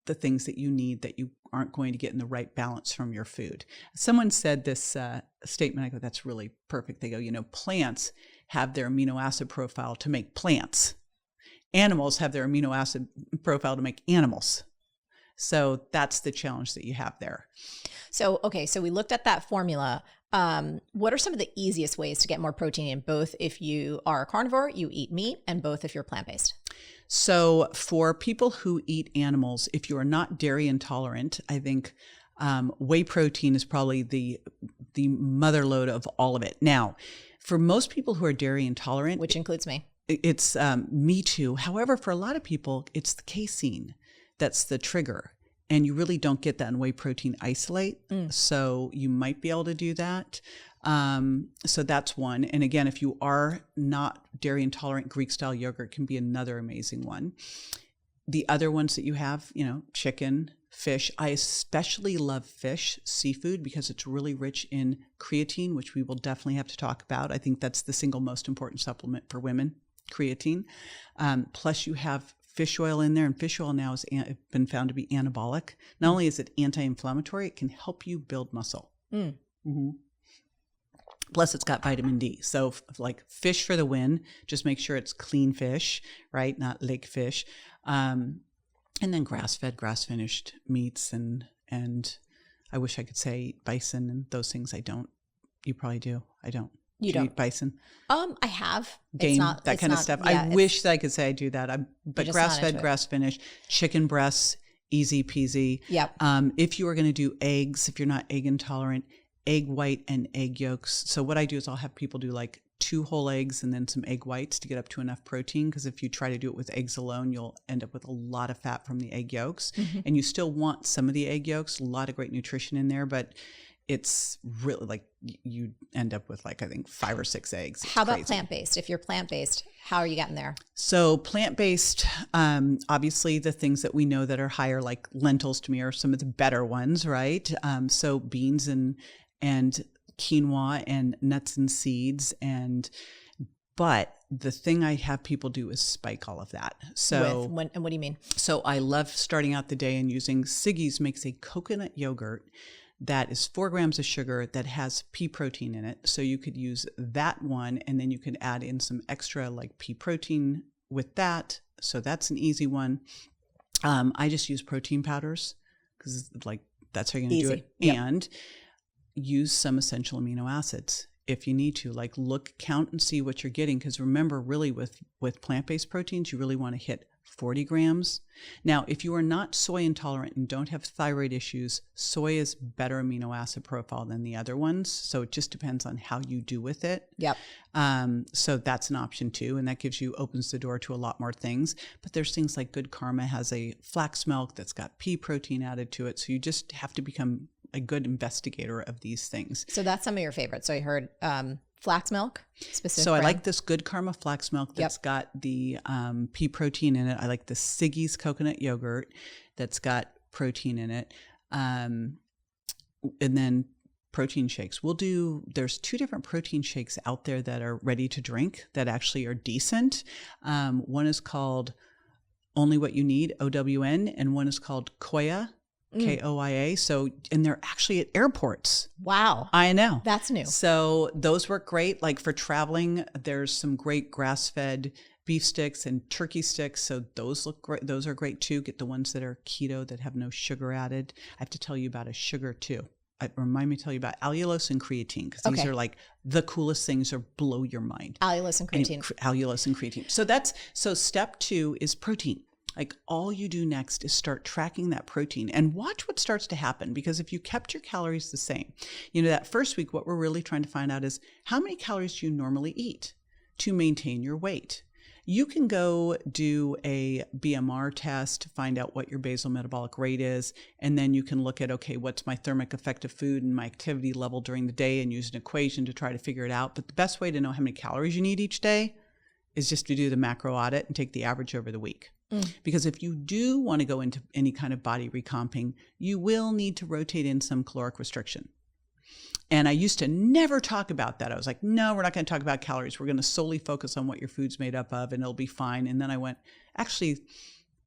the things that you need that you aren't going to get in the right balance from your food. Someone said this statement, I go, that's really perfect. They go, plants have their amino acid profile to make plants. Animals have their amino acid profile to make animals. So that's the challenge that you have there.
So, okay, so we looked at that formula. What are some of the easiest ways to get more protein in, both if you are a carnivore, you eat meat, and both if you're plant-based?
So for people who eat animals, if you are not dairy intolerant, I think whey protein is probably the mother lode of all of it. Now, for most people who are dairy intolerant,
which includes me,
it's me too. However, for a lot of people, it's the casein that's the trigger. And you really don't get that in whey protein isolate. So you might be able to do that. So that's one. And again, if you are not dairy intolerant, Greek style yogurt can be another amazing one. The other ones that you have, chicken, fish. I especially love fish, seafood, because it's really rich in creatine, which we will definitely have to talk about. I think that's the single most important supplement for women, creatine. Plus you have fish oil in there, and fish oil now has been found to be anabolic. Not only is it anti-inflammatory, it can help you build muscle. Mm-hmm. Plus it's got vitamin D. So like fish for the win, just make sure it's clean fish, right? Not lake fish. And then grass-fed, grass-finished meats. And I wish I could say bison and those things. I don't. You probably do. I don't.
You don't
eat bison?
I have.
Game, that kind of stuff. Yeah, I wish that I could say I do that. But grass-fed, grass-finished, chicken breasts, easy peasy.
Yep.
If you are going to do eggs, if you're not egg intolerant, egg white and egg yolks. So what I do is I'll have people do like 2 whole eggs and then some egg whites to get up to enough protein. Because if you try to do it with eggs alone, you'll end up with a lot of fat from the egg yolks. Mm-hmm. And you still want some of the egg yolks, a lot of great nutrition in there. But it's really like you end up with like, I think 5 or 6 eggs. It's
how about
crazy.
plant-based? If you're plant-based, how are you getting there?
So plant-based, obviously the things that we know that are higher, like lentils to me are some of the better ones, right? So beans and quinoa and nuts and seeds but the thing I have people do is spike all of that. So
and what do you mean?
So I love starting out the day and using Siggy's makes a coconut yogurt that is 4 grams of sugar that has pea protein in it. So you could use that one, and then you can add in some extra like pea protein with that. So that's an easy one. I just use protein powders because like that's how you're going to do it.
Yep.
And use some essential amino acids if you need to. Like count and see what you're getting. Because remember, really with plant-based proteins, you really want to hit 40 grams. Now, if you are not soy intolerant and don't have thyroid issues, soy is better amino acid profile than the other ones. So it just depends on how you do with it.
Yep.
So that's an option too. And that opens the door to a lot more things. But there's things like Good Karma has a flax milk that's got pea protein added to it. So you just have to become a good investigator of these things.
So that's some of your favorites. So I heard flax milk specific.
So
brand.
I like this Good Karma flax milk that's got the pea protein in it. I like the Siggy's coconut yogurt that's got protein in it. And then protein shakes. There's 2 different protein shakes out there that are ready to drink that actually are decent. One is called Only What You Need, OWN, and one is called Koya. Koia. So, and they're actually at airports.
Wow.
I know.
That's new.
So those work great. Like for traveling, there's some great grass-fed beef sticks and turkey sticks. So those look great. Those are great too. Get the ones that are keto that have no sugar added. I have to tell you about a sugar too. Remind me to tell you about allulose and creatine, because these are like the coolest things or blow your mind.
Allulose and creatine.
Allulose and creatine. So step 2 is protein. Like all you do next is start tracking that protein and watch what starts to happen. Because if you kept your calories the same, that first week, what we're really trying to find out is how many calories do you normally eat to maintain your weight? You can go do a BMR test, find out what your basal metabolic rate is, and then you can look at, okay, what's my thermic effect of food and my activity level during the day, and use an equation to try to figure it out. But the best way to know how many calories you need each day is just to do the macro audit and take the average over the week. Because if you do want to go into any kind of body recomping, you will need to rotate in some caloric restriction. And I used to never talk about that. I was like, no, we're not going to talk about calories. We're going to solely focus on what your food's made up of and it'll be fine. And then I went, actually,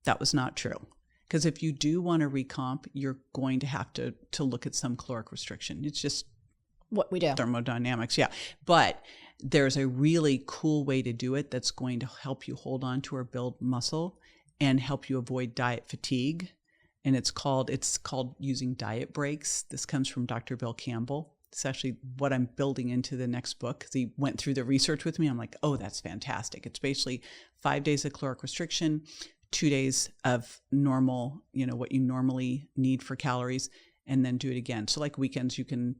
that was not true. Because if you do want to recomp, you're going to have to look at some caloric restriction. It's just
what we do.
Thermodynamics, yeah. But there's a really cool way to do it that's going to help you hold on to or build muscle and help you avoid diet fatigue. And it's called using diet breaks. This comes from Dr. Bill Campbell. It's actually what I'm building into the next book, because he went through the research with me. I'm like, oh, that's fantastic. It's basically 5 days of caloric restriction, 2 days of normal, what you normally need for calories, and then do it again. So like weekends, you can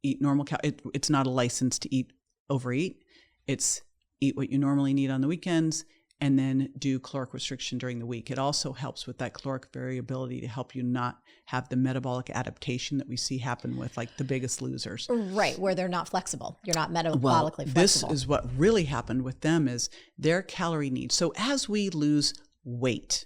eat normal. It's not a license to overeat. It's eat what you normally need on the weekends, and then do caloric restriction during the week. It also helps with that caloric variability to help you not have the metabolic adaptation that we see happen with like the Biggest Losers.
Right, where they're not flexible. You're not metabolically flexible.
This is what really happened with them is their calorie needs. So as we lose weight,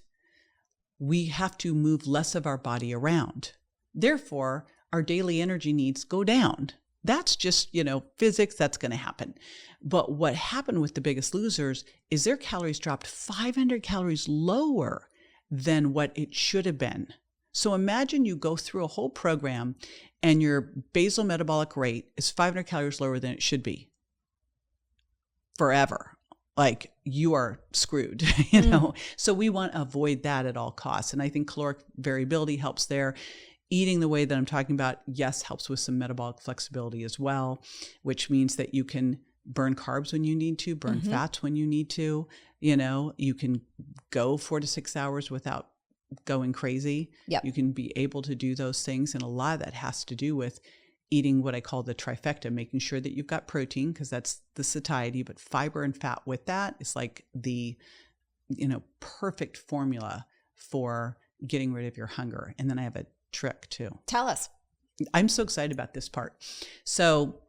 we have to move less of our body around. Therefore, our daily energy needs go down. That's just, physics, that's going to happen. But what happened with the Biggest Losers is their calories dropped 500 calories lower than what it should have been. So imagine you go through a whole program and your basal metabolic rate is 500 calories lower than it should be. Forever. Like you are screwed, So we want to avoid that at all costs. And I think caloric variability helps there. Eating the way that I'm talking about, yes, helps with some metabolic flexibility as well, which means that you can burn carbs when you need to, burn fats when you need to. You can go 4 to 6 hours without going crazy.
Yep.
You can be able to do those things. And a lot of that has to do with eating what I call the trifecta, making sure that you've got protein, because that's the satiety, but fiber and fat with that is like the, perfect formula for getting rid of your hunger. And then I have a trick too.
Tell us.
I'm so excited about this part. So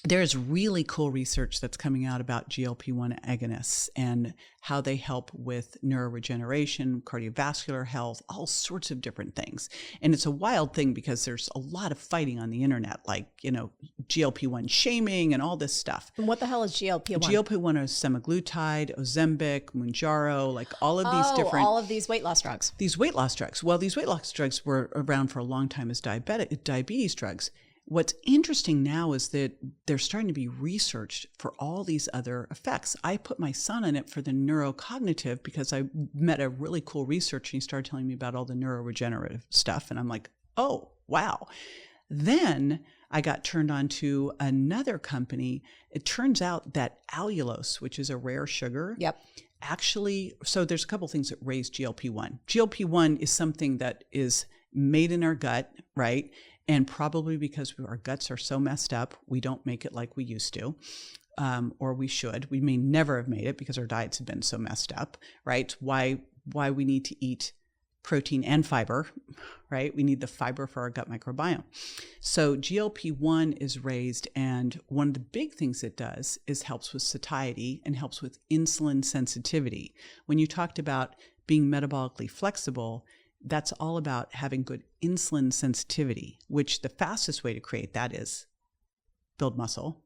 there's really cool research that's coming out about GLP-1 agonists and how they help with neuroregeneration, cardiovascular health, all sorts of different things. And it's a wild thing because there's a lot of fighting on the internet, like, GLP-1 shaming and all this stuff.
And what the hell is GLP-1?
GLP-1 is semaglutide, Ozempic, Mounjaro, like all of these different...
all of these weight loss drugs.
These weight loss drugs. Well, these weight loss drugs were around for a long time as diabetes drugs. What's interesting now is that they're starting to be researched for all these other effects. I put my son on it for the neurocognitive because I met a really cool researcher and he started telling me about all the neuroregenerative stuff. And I'm like, oh, wow. Then I got turned on to another company. It turns out that allulose, which is a rare sugar, actually, so there's a couple things that raise GLP-1. GLP-1 is something that is made in our gut, right? And probably because our guts are so messed up, we don't make it like we used to, or we should. We may never have made it because our diets have been so messed up, right? Why we need to eat protein and fiber, right? We need the fiber for our gut microbiome. So GLP-1 is raised, and one of the big things it does is helps with satiety and helps with insulin sensitivity. When you talked about being metabolically flexible, that's all about having good insulin sensitivity, which the fastest way to create that is build muscle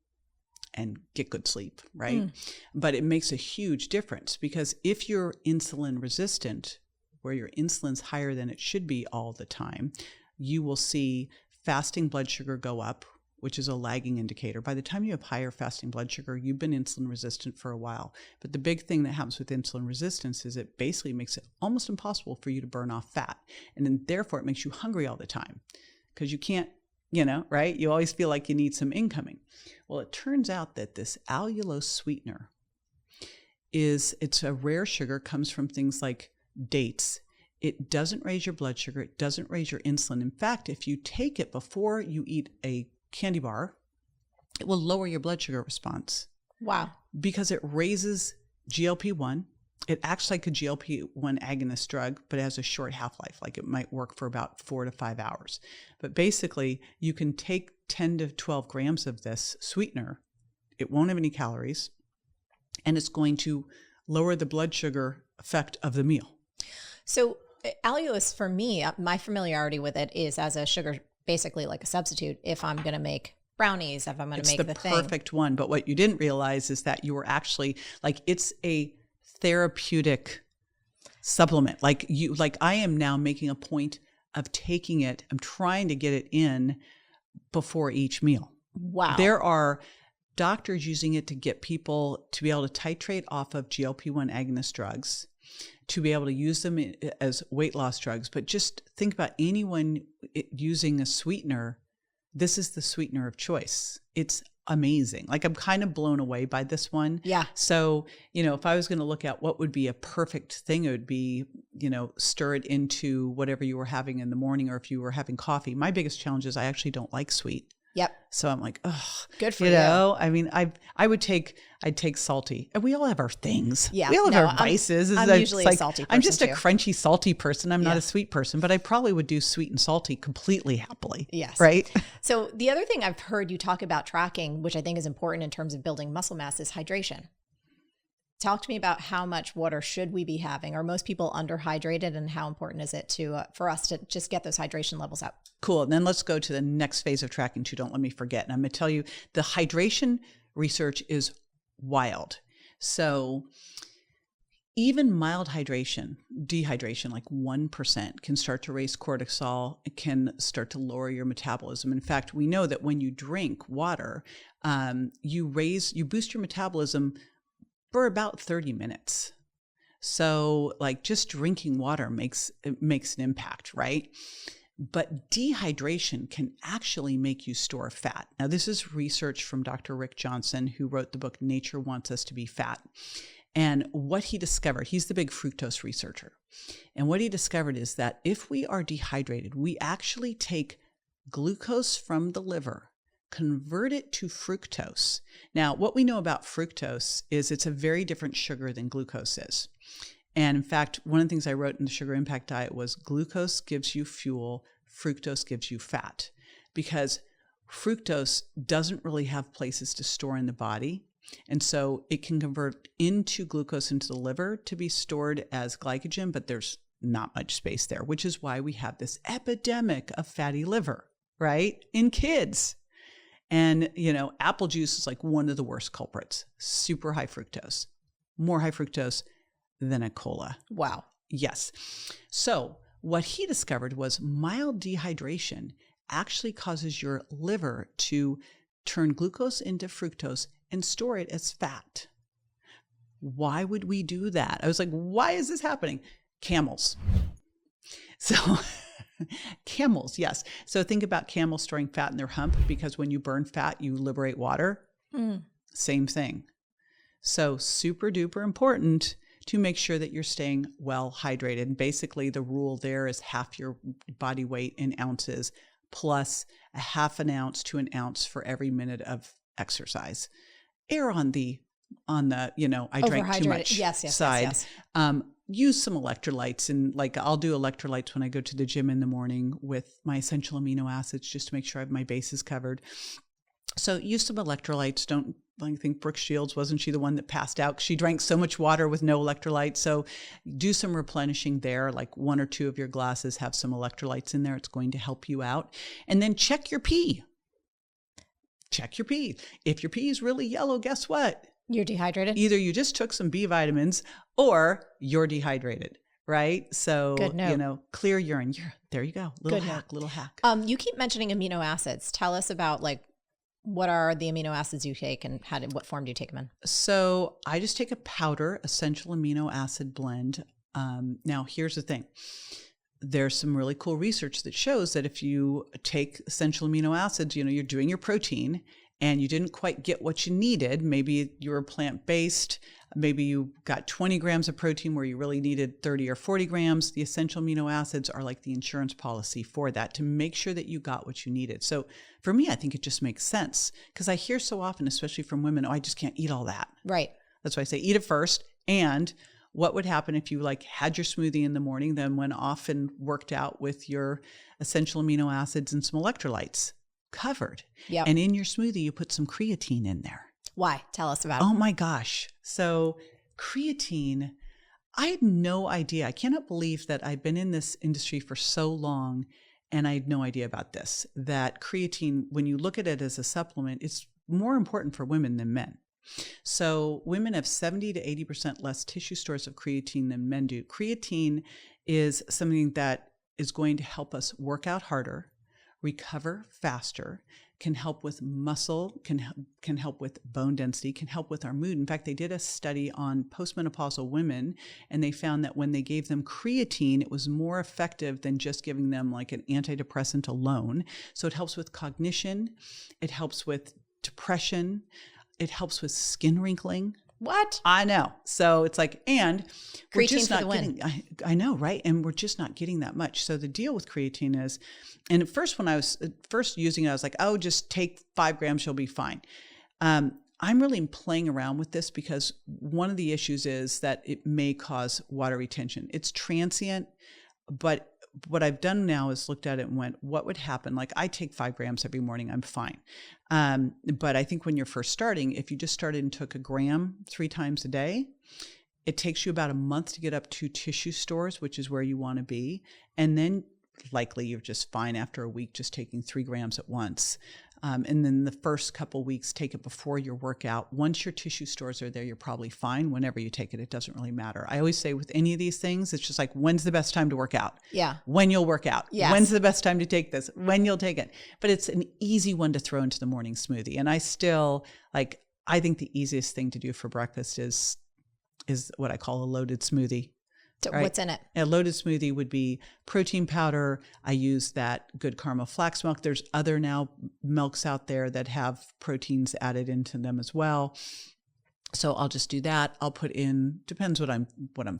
and get good sleep, right? But it makes a huge difference because if you're insulin resistant, where your insulin's higher than it should be all the time, you will see fasting blood sugar go up, which is a lagging indicator. By the time you have higher fasting blood sugar, you've been insulin resistant for a while. But the big thing that happens with insulin resistance is it basically makes it almost impossible for you to burn off fat. And then therefore it makes you hungry all the time because you can't, right? You always feel like you need some incoming. Well, it turns out that this allulose sweetener it's a rare sugar, comes from things like dates. It doesn't raise your blood sugar. It doesn't raise your insulin. In fact, if you take it before you eat a candy bar, it will lower your blood sugar response.
Wow.
Because it raises GLP-1. It acts like a GLP-1 agonist drug, but it has a short half-life. Like it might work for about 4 to 5 hours. But basically, you can take 10 to 12 grams of this sweetener. It won't have any calories, and it's going to lower the blood sugar effect of the meal.
So allulose, for me, my familiarity with it is as a sugar, basically like a substitute if I'm going to make brownies, if I'm going to make the thing. It's the
perfect one. But what you didn't realize is that you were actually, it's a therapeutic supplement. Like I am now making a point of taking it. I'm trying to get it in before each meal.
Wow.
There are doctors using it to get people to be able to titrate off of GLP-1 agonist drugs, to be able to use them as weight loss drugs. But just think about anyone using a sweetener. This is the sweetener of choice. It's amazing. Like I'm kind of blown away by this one.
Yeah.
So, if I was going to look at what would be a perfect thing, it would be, stir it into whatever you were having in the morning, or if you were having coffee. My biggest challenge is I actually don't like sweet.
Yep.
So I'm like, oh,
good for you.
I mean, I'd take salty, and we all have our things.
Yeah.
We all have our vices.
I'm usually a salty person.
I'm just
too.
a crunchy, salty person. I'm not a sweet person, but I probably would do sweet and salty completely happily.
Yes.
Right.
So the other thing I've heard you talk about tracking, which I think is important in terms of building muscle mass, is hydration. Talk to me about how much water should we be having? Are most people underhydrated, and how important is it for us to just get those hydration levels up?
Cool. And then let's go to the next phase of tracking too. Don't let me forget. And I'm going to tell you, the hydration research is wild. So even mild dehydration, like 1%, can start to raise cortisol. It can start to lower your metabolism. In fact, we know that when you drink water, you boost your metabolism for about 30 minutes. So just drinking water makes an impact, right? But dehydration can actually make you store fat. Now, this is research from Dr. Rick Johnson, who wrote the book, Nature Wants Us to Be Fat. And what he discovered, he's the big fructose researcher. And what he discovered is that if we are dehydrated, we actually take glucose from the liver, convert it to fructose. Now, what we know about fructose is it's a very different sugar than glucose is. And in fact, one of the things I wrote in the Sugar Impact Diet was glucose gives you fuel, fructose gives you fat. because fructose doesn't really have places to store in the body. And so it can convert into glucose into the liver to be stored as glycogen, but there's not much space there, which is why we have this epidemic of fatty liver, right? In kids. And, apple juice is like one of the worst culprits. Super high fructose, more high fructose than a cola.
Wow.
Yes. So what he discovered was mild dehydration actually causes your liver to turn glucose into fructose and store it as fat. Why would we do that? I was like, why is this happening? Camels. So camels, yes. So think about camels storing fat in their hump, because when you burn fat, you liberate water. Same thing. So super duper important to make sure that you're staying well hydrated. And basically the rule there is half your body weight in ounces plus a half an ounce to an ounce for every minute of exercise. Err on the I drank too much side.
Yes.
Use some electrolytes, and like I'll do electrolytes when I go to the gym in the morning with my essential amino acids just to make sure I have my bases covered. So use some electrolytes. I think Brooke Shields, wasn't she the one that passed out? She drank so much water with no electrolytes. So do some replenishing there, like 1 or 2 of your glasses have some electrolytes in there. It's going to help you out. And then check your pee. Check your pee. If your pee is really yellow, guess what?
You're dehydrated.
Either you just took some B vitamins or you're dehydrated, right? So, clear urine. There you go. Little hack.
You keep mentioning amino acids. Tell us about what are the amino acids you take and what form do you take them in?
So I just take a powder essential amino acid blend. Now here's the thing. There's some really cool research that shows that if you take essential amino acids, you're doing your protein and you didn't quite get what you needed. Maybe you were plant-based. Maybe you got 20 grams of protein where you really needed 30 or 40 grams. The essential amino acids are like the insurance policy for that, to make sure that you got what you needed. So for me, I think it just makes sense, because I hear so often, especially from women, I just can't eat all that.
Right.
That's why I say eat it first. And what would happen if you had your smoothie in the morning, then went off and worked out with your essential amino acids and some electrolytes? Covered.
Yeah.
And in your smoothie, you put some creatine in there.
Why? Tell us about it.
Oh my gosh. So creatine, I had no idea. I cannot believe that I've been in this industry for so long and I had no idea about this, that creatine, when you look at it as a supplement, it's more important for women than men. So women have 70 to 80% less tissue stores of creatine than men do. Creatine is something that is going to help us work out harder, recover faster, can help with muscle, can help with bone density, can help with our mood. In fact, they did a study on postmenopausal women, and they found that when they gave them creatine, it was more effective than just giving them like an antidepressant alone. So it helps with cognition, it helps with depression, it helps with skin wrinkling.
What?
I know. So it's and we're
creatine
just
for
not
the win.
getting, I know, right? And we're just not getting that much. So the deal with creatine is, and at first when I was first using it, I was like, oh, just take 5 grams, you'll be fine. I'm really playing around with this because one of the issues is that it may cause water retention. It's transient, but what I've done now is looked at it and went, what would happen? I take 5 grams every morning, I'm fine. But I think when you're first starting, if you just started and took 1 gram 3 times a day, it takes you about a month to get up to tissue stores, which is where you want to be. And then likely you're just fine after a week, just taking 3 grams at once. And then the first couple weeks, take it before your workout. Once your tissue stores are there, you're probably fine. Whenever you take it, it doesn't really matter. I always say with any of these things, it's just when's the best time to work out?
Yeah.
When you'll work out.
Yes.
When's the best time to take this? When you'll take it. But it's an easy one to throw into the morning smoothie. And I still, I think the easiest thing to do for breakfast is what I call a loaded smoothie.
So
right?
What's in it?
A loaded smoothie would be protein powder. I use that Good Karma flax milk. There's other now milks out there that have proteins added into them as well. So I'll just do that. I'll put in, depends what I'm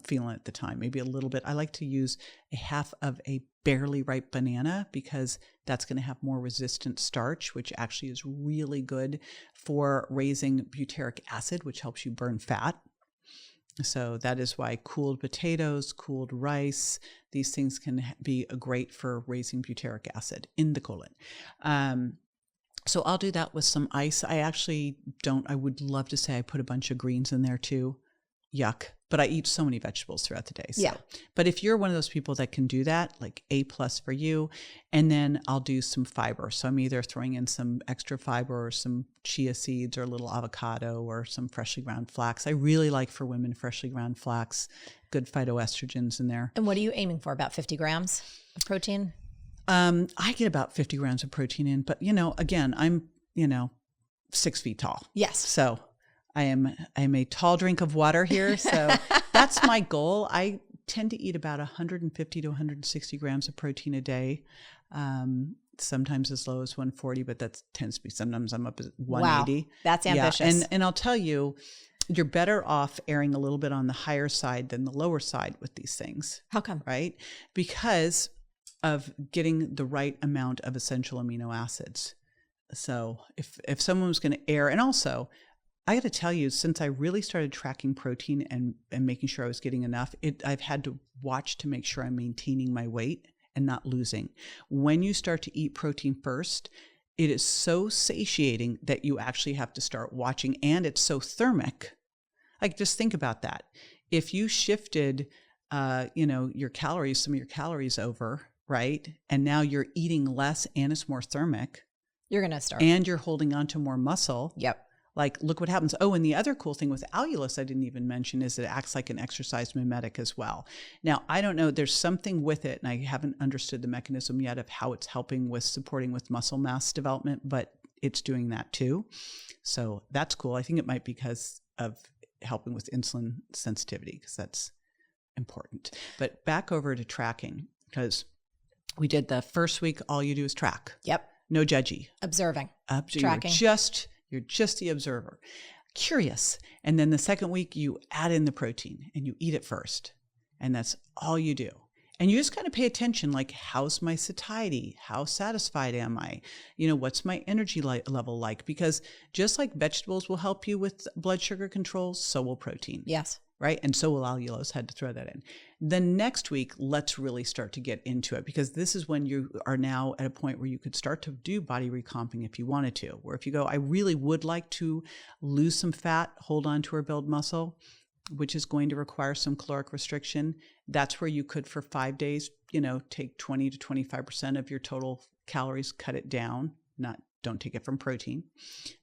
feeling at the time, maybe a little bit. I like to use a half of a barely ripe banana because that's going to have more resistant starch, which actually is really good for raising butyric acid, which helps you burn fat. So that is why cooled potatoes, cooled rice, these things can be great for raising butyric acid in the colon. So I'll do that with some ice. I actually don't, I would love to say I put a bunch of greens in there too. Yuck. But I eat so many vegetables throughout the day. So.
Yeah.
But if you're one of those people that can do that, like A+ for you, and then I'll do some fiber. So I'm either throwing in some extra fiber or some chia seeds or a little avocado or some freshly ground flax. I really like for women freshly ground flax, good phytoestrogens in there.
And what are you aiming for? About 50 grams of protein?
I get about 50 grams of protein in, but again, I'm, 6 feet tall.
Yes.
So I'm a tall drink of water here. So that's my goal. I tend to eat about 150 to 160 grams of protein a day. Sometimes as low as 140, but that tends to be, sometimes I'm up at 180.
Wow, that's ambitious.
Yeah. And I'll tell you, you're better off erring a little bit on the higher side than the lower side with these things.
How come?
Right? Because of getting the right amount of essential amino acids. So if someone was going to err, and also I got to tell you, since I really started tracking protein and making sure I was getting enough, I've had to watch to make sure I'm maintaining my weight and not losing. When you start to eat protein first, it is so satiating that you actually have to start watching, and it's so thermic. Like, just think about that. If you shifted, your calories, some of your calories over, right? And now you're eating less and it's more thermic.
You're going to start.
And you're holding on to more muscle.
Yep.
Like, look what happens. Oh, and the other cool thing with allulose I didn't even mention is it acts like an exercise mimetic as well. Now, I don't know, there's something with it, and I haven't understood the mechanism yet of how it's helping with supporting with muscle mass development, but it's doing that too. So that's cool. I think it might be because of helping with insulin sensitivity, because that's important. But back over to tracking, because we did the first week, all you do is track.
Yep.
No judgy.
Observing.
Tracking. You're just the observer, curious. And then the second week you add in the protein and you eat it first. And that's all you do. And you just kind of pay attention, like, how's my satiety? How satisfied am I? What's my energy level like? Because just like vegetables will help you with blood sugar control, so will protein.
Yes.
Right? And so will allulose. Had to throw that in. The next week, let's really start to get into it, because this is when you are now at a point where you could start to do body recomping if you wanted to, where if you go, I really would like to lose some fat, hold on to or build muscle, which is going to require some caloric restriction. That's where you could, for 5 days, take 20 to 25% of your total calories, cut it down, don't take it from protein,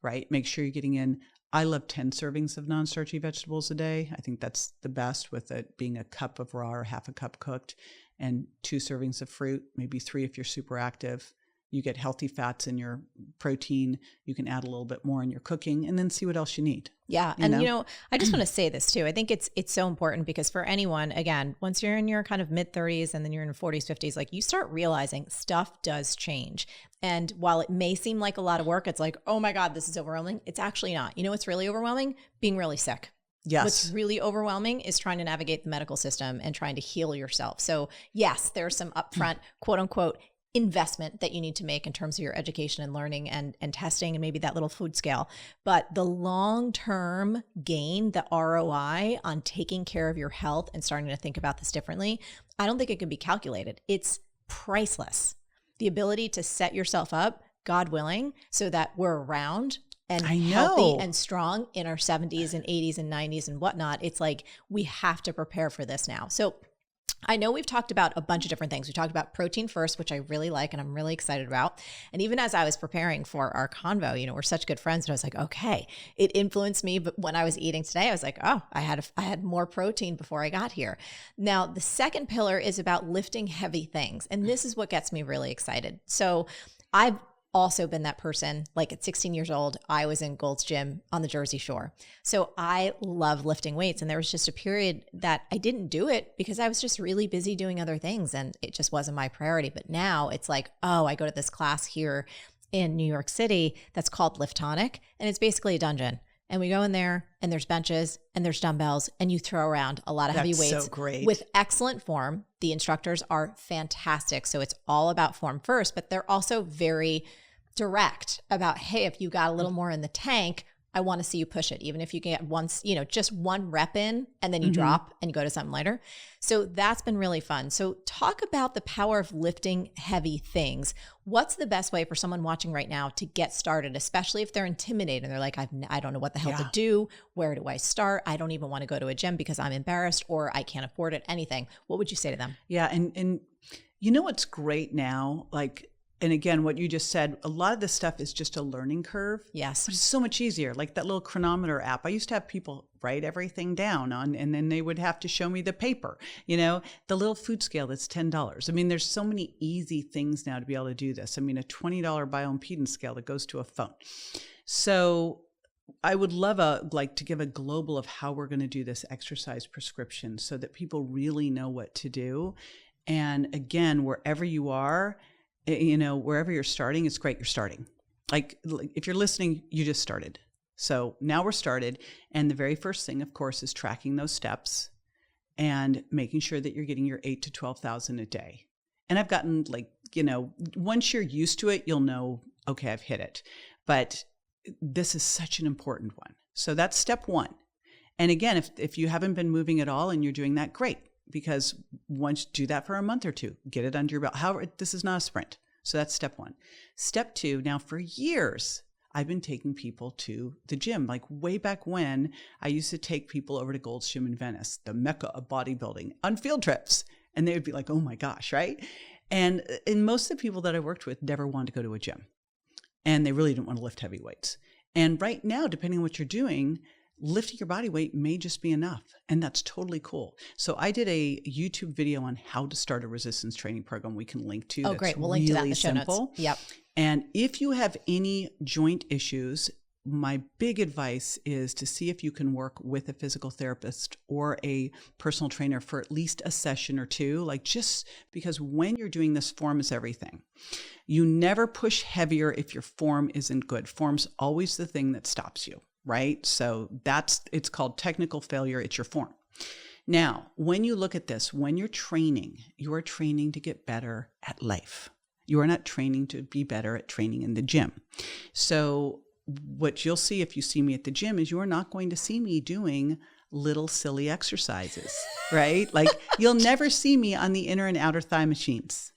right? Make sure you're getting in. I love 10 servings of non-starchy vegetables a day. I think that's the best, with it being a cup of raw or half a cup cooked, and 2 servings of fruit, maybe 3 if you're super active. You get healthy fats in your protein. You can add a little bit more in your cooking, and then see what else you need.
Yeah. And, I just want to say this too. I think it's so important, because for anyone, again, once you're in your kind of mid 30s and then you're in 40s, 50s, like, you start realizing stuff does change. And while it may seem like a lot of work, it's like, oh my God, this is overwhelming. It's actually not. You know what's really overwhelming? Being really sick.
Yes.
What's really overwhelming is trying to navigate the medical system and trying to heal yourself. So yes, there's some upfront, quote unquote, investment that you need to make in terms of your education and learning and testing, and maybe that little food scale. But the long-term gain, the ROI on taking care of your health and starting to think about this differently, I don't think it can be calculated. It's priceless. The ability to set yourself up, God willing, so that we're around and healthy and strong in our 70s and 80s and 90s and whatnot. It's like, we have to prepare for this now. So I know we've talked about a bunch of different things. We talked about protein first, which I really like and I'm really excited about. And even as I was preparing for our convo, we're such good friends, and I was like, okay, it influenced me. But when I was eating today, I was like, oh, I had more protein before I got here. Now, the second pillar is about lifting heavy things. And this is what gets me really excited. So I've also been that person. Like, at 16 years old, I was in Gold's Gym on the Jersey Shore. So I love lifting weights. And there was just a period that I didn't do it because I was just really busy doing other things, and it just wasn't my priority. But now it's like, oh, I go to this class here in New York City that's called Liftonic, and it's basically a dungeon. And we go in there, and there's benches and there's dumbbells, and you throw around a lot of heavy weights.
So great.
With excellent form. The instructors are fantastic. So it's all about form first, but they're also very direct about, hey, if you got a little more in the tank, I want to see you push it, even if you get once, just one rep in and then you drop and you go to something lighter. So that's been really fun. So talk about the power of lifting heavy things. What's the best way for someone watching right now to get started, especially if they're intimidated and they're like, I don't know what the hell to do. Where do I start? I don't even want to go to a gym because I'm embarrassed or I can't afford it, anything. What would you say to them?
Yeah. And you know what's great now? And again, what you just said, a lot of this stuff is just a learning curve.
Yes.
But it's so much easier. Like that little chronometer app. I used to have people write everything down on, and then they would have to show me the paper, the little food scale that's $10. I mean, there's so many easy things now to be able to do this. I mean, a $20 bioimpedance scale that goes to a phone. So I would love to give a global of how we're going to do this exercise prescription so that people really know what to do. And again, wherever you are, wherever you're starting, it's great you're starting. Like if you're listening, you just started. So now we're started. And the very first thing, of course, is tracking those steps and making sure that you're getting your 8 to 12,000 a day. And I've gotten once you're used to it, you'll know, okay, I've hit it. But this is such an important one. So that's step one. And again, if you haven't been moving at all and you're doing that, great. Because once you do that for a month or two, get it under your belt. However, this is not a sprint. So that's step one. Step two, now for years, I've been taking people to the gym. Like way back when, I used to take people over to Gold's Gym in Venice, the mecca of bodybuilding, on field trips. And they would be like, oh my gosh, right? And most of the people that I worked with never wanted to go to a gym. And they really didn't want to lift heavy weights. And right now, depending on what you're doing, lifting your body weight may just be enough. And that's totally cool. So I did a YouTube video on how to start a resistance training program we can link to.
Oh, great. We'll link to that in the show
simple.
Notes. Yep.
And if you have any joint issues, my big advice is to see if you can work with a physical therapist or a personal trainer for at least a session or two, just because when you're doing this, form is everything. You never push heavier if your form isn't good. Form's always the thing that stops you. Right? So it's called technical failure. It's your form. Now, when you look at this, when you're training, you are training to get better at life. You are not training to be better at training in the gym. So what you'll see if you see me at the gym is you are not going to see me doing little silly exercises, right? Like you'll never see me on the inner and outer thigh machines.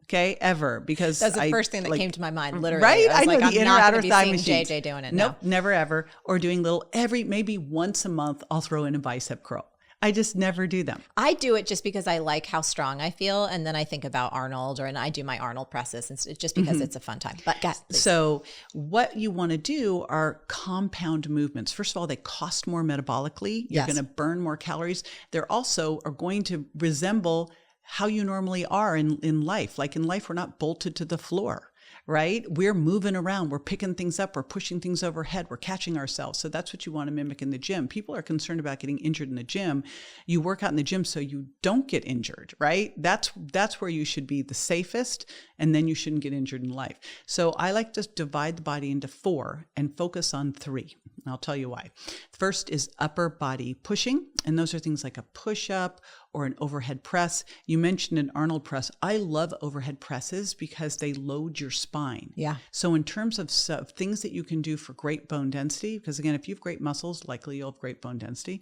Okay, ever, because
that's the first thing that came to my mind, literally.
Right?
I was
know, the inner outer thigh
machines.
machines.
JJ doing it.
Nope,
no.
Never ever. Or doing maybe once a month, I'll throw in a bicep curl. I just never do them.
I do it just because I like how strong I feel, and then I think about Arnold, and I do my Arnold presses, and just because it's a fun time. But guys,
so what you want to do are compound movements. First of all, they cost more metabolically. You're going to burn more calories. They're also are going to resemble how you normally are in life. Like in life, we're not bolted to the floor, right? We're moving around. We're picking things up. We're pushing things overhead. We're catching ourselves. So that's what you want to mimic in the gym. People are concerned about getting injured in the gym. You work out in the gym so you don't get injured, right? That's where you should be the safest, and then you shouldn't get injured in life. So I like to divide the body into 4 and focus on 3. And I'll tell you why. First is upper body pushing. And those are things like a push-up or an overhead press. You mentioned an Arnold press. I love overhead presses because they load your spine.
Yeah.
So in terms of things that you can do for great bone density, because again, if you have great muscles, likely you'll have great bone density.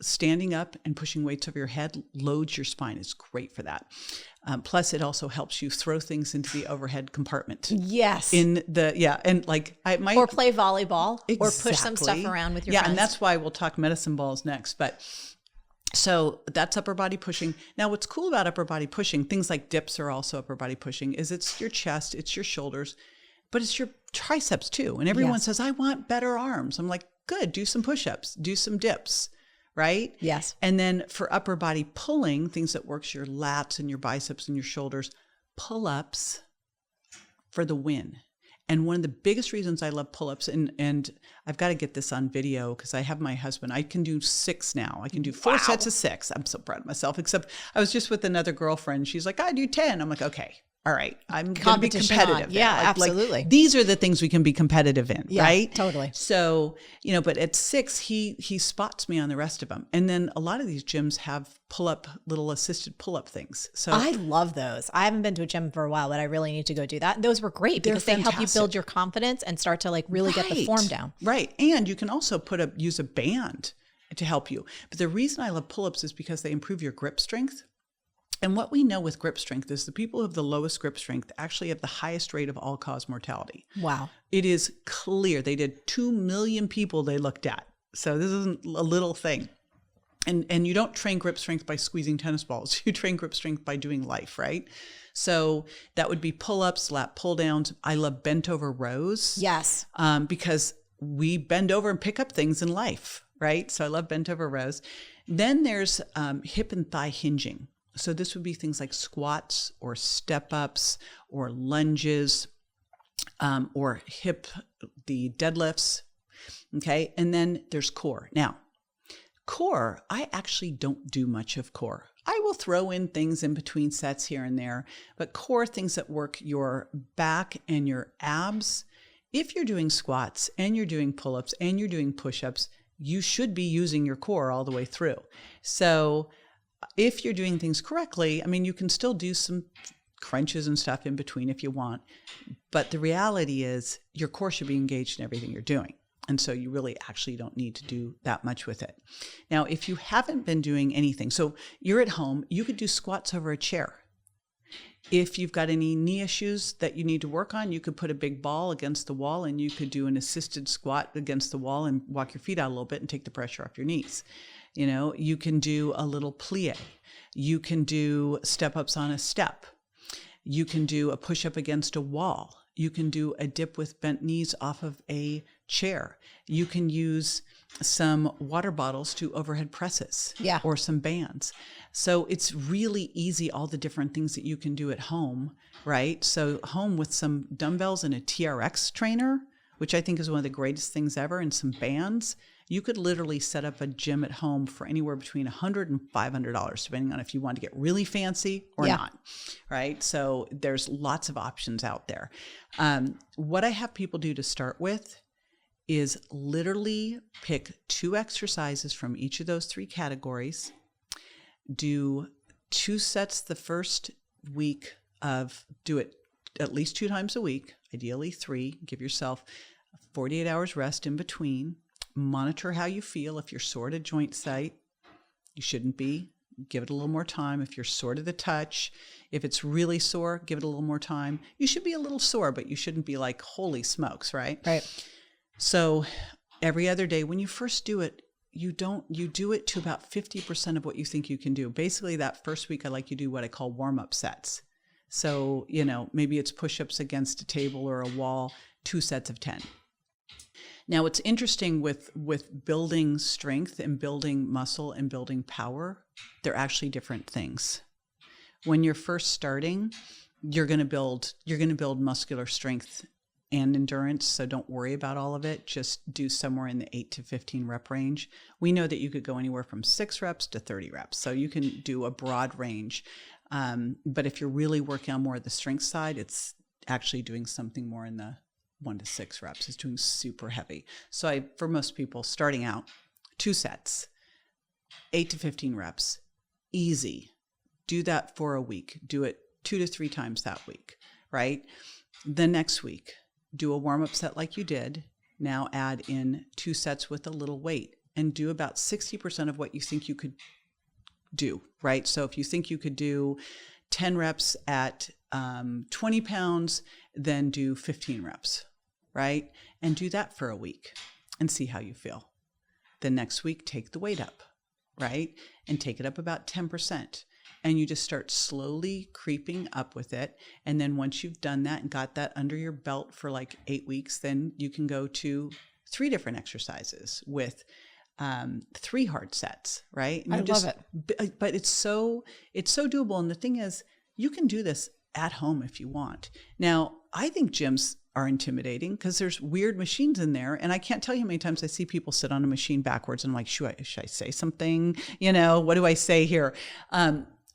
Standing up and pushing weights over your head loads your spine. It's great for that. Plus, it also helps you throw things into the overhead compartment.
Yes.
And or
play volleyball,
exactly.
Or push some stuff around with your friends.
And that's why we'll talk medicine balls next. But so that's upper body pushing. Now, what's cool about upper body pushing, things like dips are also upper body pushing, is it's your chest, it's your shoulders, but it's your triceps too. And everyone says, I want better arms. I'm like, good, do some push-ups, do some dips, right?
Yes.
And then for upper body pulling, things that works your lats and your biceps and your shoulders, pull-ups for the win. And one of the biggest reasons I love pull-ups, and I've got to get this on video because I have my husband. I can do 6 now. I can do 4 sets of 6. I'm so proud of myself, except I was just with another girlfriend. She's like, I do 10. I'm like, okay, all right, I'm going to be
Competition
competitive.
on. Yeah,
Like,
absolutely.
these are the things we can be competitive in,
Yeah,
right?
totally.
So, but at 6, he spots me on the rest of them. And then a lot of these gyms have little assisted pull-up things. So
I love those. I haven't been to a gym for a while, but I really need to go do that. And those were great because they help you build your confidence and start to like really get the form down.
Right. And you can also use a band to help you. But the reason I love pull-ups is because they improve your grip strength. And what we know with grip strength is the people who have the lowest grip strength actually have the highest rate of all-cause mortality.
Wow.
It is clear. They did 2 million people they looked at. So this isn't a little thing. And you don't train grip strength by squeezing tennis balls. You train grip strength by doing life, right? So that would be pull-ups, lat pull-downs. I love bent over rows.
Yes.
Because we bend over and pick up things in life, right? So I love bent over rows. Then there's hip and thigh hinging. So this would be things like squats or step-ups or lunges or the deadlifts, okay? And then there's core. Now, core, I actually don't do much of core. I will throw in things in between sets here and there, but core, things that work your back and your abs. If you're doing squats and you're doing pull-ups and you're doing push-ups, you should be using your core all the way through. So if you're doing things correctly, I mean, you can still do some crunches and stuff in between if you want. But the reality is your core should be engaged in everything you're doing. And so you really actually don't need to do that much with it. Now, if you haven't been doing anything, so you're at home, you could do squats over a chair. If you've got any knee issues that you need to work on, you could put a big ball against the wall and you could do an assisted squat against the wall and walk your feet out a little bit and take the pressure off your knees. You can do a little plie. You can do step-ups on a step. You can do a push-up against a wall. You can do a dip with bent knees off of a chair. You can use some water bottles to overhead presses or some bands. So it's really easy, all the different things that you can do at home, right? So home with some dumbbells and a TRX trainer, which I think is one of the greatest things ever, and some bands. You could literally set up a gym at home for anywhere between $100 and $500, depending on if you want to get really fancy or not, right? So there's lots of options out there. What I have people do to start with is literally pick 2 exercises from each of those 3 categories, do 2 sets the first week do it at least 2 times a week, ideally 3, give yourself 48 hours rest in between. Monitor how you feel. If you're sore at a joint site, you shouldn't be. Give it a little more time. If you're sore to the touch, if it's really sore, give it a little more time. You should be a little sore, but you shouldn't be like, holy smokes, right?
Right.
So every other day, when you first do it, you do it to about 50% of what you think you can do. Basically, that first week, I like you to do what I call warm-up sets. So, maybe it's push-ups against a table or a wall, 2 sets of 10. Now, what's interesting with building strength and building muscle and building power, they're actually different things. When you're first starting, you're going to build muscular strength and endurance, so don't worry about all of it. Just do somewhere in the 8 to 15 rep range. We know that you could go anywhere from 6 reps to 30 reps, so you can do a broad range. But if you're really working on more of the strength side, it's actually doing something more in the 1 to 6 reps. Is doing super heavy. So for most people starting out, 2 sets, 8 to 15 reps, easy. Do that for a week. Do it 2 to 3 times that week, right? The next week, do a warm-up set like you did. Now add in 2 sets with a little weight and do about 60% of what you think you could do, right? So if you think you could do 10 reps at 20 pounds, then do 15 reps, right? And do that for a week and see how you feel. The next week, take the weight up, right? And take it up about 10%. And you just start slowly creeping up with it. And then once you've done that and got that under your belt for like 8 weeks, then you can go to 3 different exercises with 3 hard sets, right? And
love it.
But it's so doable. And the thing is, you can do this at home if you want. Now, I think gyms are intimidating because there's weird machines in there. And I can't tell you how many times I see people sit on a machine backwards and I'm like, should I say something? What do I say here?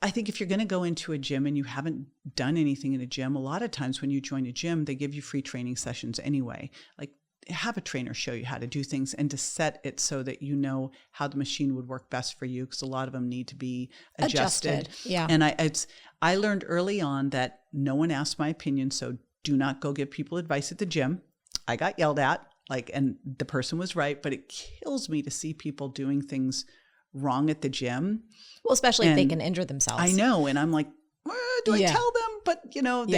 I think if you're going to go into a gym and you haven't done anything in a gym, a lot of times when you join a gym, they give you free training sessions anyway. Like, have a trainer show you how to do things and to set it so that you know how the machine would work best for you, because a lot of them need to be adjusted.
Yeah.
And I learned early on that no one asked my opinion, so do not go give people advice at the gym. I got yelled at, and the person was right, but it kills me to see people doing things wrong at the gym.
Well, especially if they can injure themselves.
I know. And I'm like, do I tell them? But,
but you don't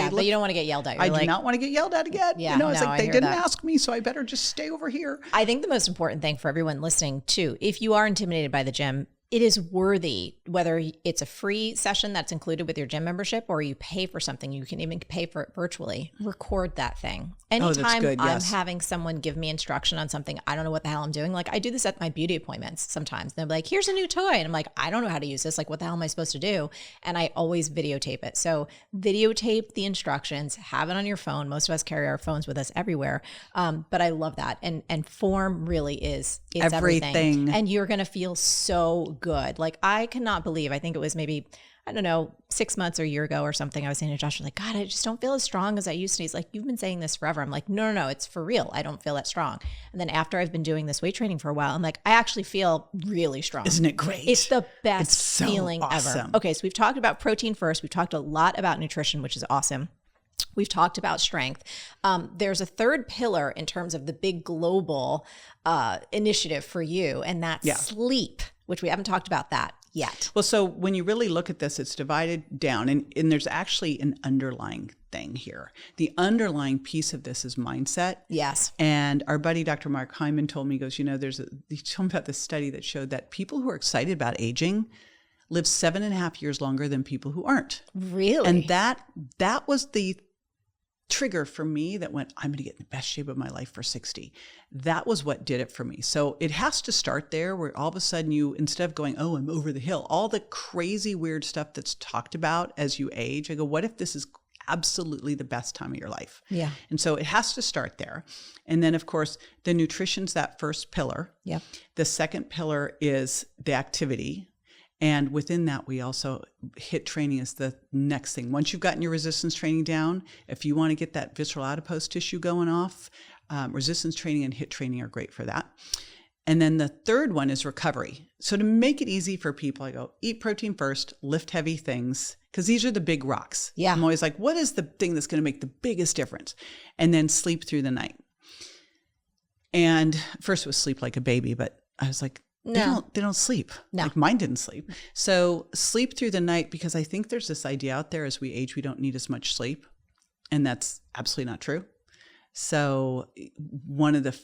want to get yelled at.
I do not want to get yelled at again.
Yeah,
it's like, they didn't ask me, so I better just stay over here.
I think the most important thing for everyone listening too, if you are intimidated by the gym, it is worthy, whether it's a free session that's included with your gym membership or you pay for something, you can even pay for it virtually, record that thing. Anytime I'm having someone give me instruction on something, I don't know what the hell I'm doing. Like, I do this at my beauty appointments sometimes. They're like, here's a new toy. And I'm like, I don't know how to use this. Like, what the hell am I supposed to do? And I always videotape it. So videotape the instructions, have it on your phone. Most of us carry our phones with us everywhere. But I love that. And form really it's everything. And you're going to feel so good. Like, I cannot believe, I think it was maybe, I don't know, 6 months or a year ago or something, I was saying to Josh, like, God, I just don't feel as strong as I used to. He's like, you've been saying this forever. I'm like, no, it's for real. I don't feel that strong. And then after I've been doing this weight training for a while, I'm like, I actually feel really strong.
Isn't it great?
It's the best
so
feeling
awesome.
ever. Okay, so we've talked about protein first. We've talked a lot about nutrition, which is awesome. We've talked about strength. There's a third pillar in terms of the big global initiative for you, and that's sleep, which we haven't talked about that yet.
Well, so when you really look at this, it's divided down, and there's actually an underlying thing here. The underlying piece of this is mindset.
Yes.
And our buddy, Dr. Mark Hyman, told me, he goes, he told me about this study that showed that people who are excited about aging live 7.5 years longer than people who aren't.
Really?
And that was the trigger for me that went, I'm going to get in the best shape of my life for 60. That was what did it for me. So it has to start there, where all of a sudden you, instead of going, oh, I'm over the hill, all the crazy weird stuff that's talked about as you age, I go, what if this is absolutely the best time of your life?
Yeah.
And so it has to start there. And then, of course, the nutrition's that first pillar.
Yeah.
The second pillar is the activity. And within that, we also HIIT training is the next thing. Once you've gotten your resistance training down, if you want to get that visceral adipose tissue going off, resistance training and HIIT training are great for that. And then the third one is recovery. So to make it easy for people, I go, eat protein first, lift heavy things, because these are the big rocks.
Yeah.
I'm always like, what is the thing that's going to make the biggest difference? And then sleep through the night. And first it was sleep like a baby, but I was like, they don't sleep.
No.
Like, mine didn't sleep. So sleep through the night, because I think there's this idea out there as we age, we don't need as much sleep. And that's absolutely not true. So one of the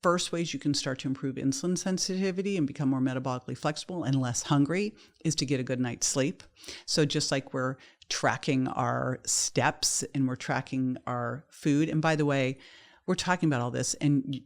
first ways you can start to improve insulin sensitivity and become more metabolically flexible and less hungry is to get a good night's sleep. So just like we're tracking our steps and we're tracking our food. And by the way, we're talking about all this, and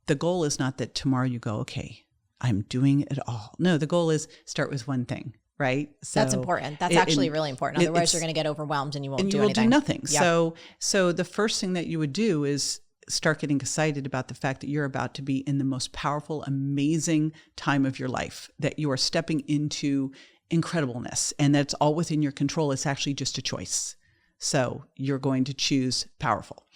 the goal is not that tomorrow you go, okay, I'm doing it all. No, the goal is start with one thing, right? So
that's important. That's actually really important. Otherwise, you're going to get overwhelmed and you won't do anything.
And you will do nothing.
Yep.
So the first thing that you would do is start getting excited about the fact that you're about to be in the most powerful, amazing time of your life, that you are stepping into incredibleness, and that's all within your control. It's actually just a choice. So you're going to choose powerful.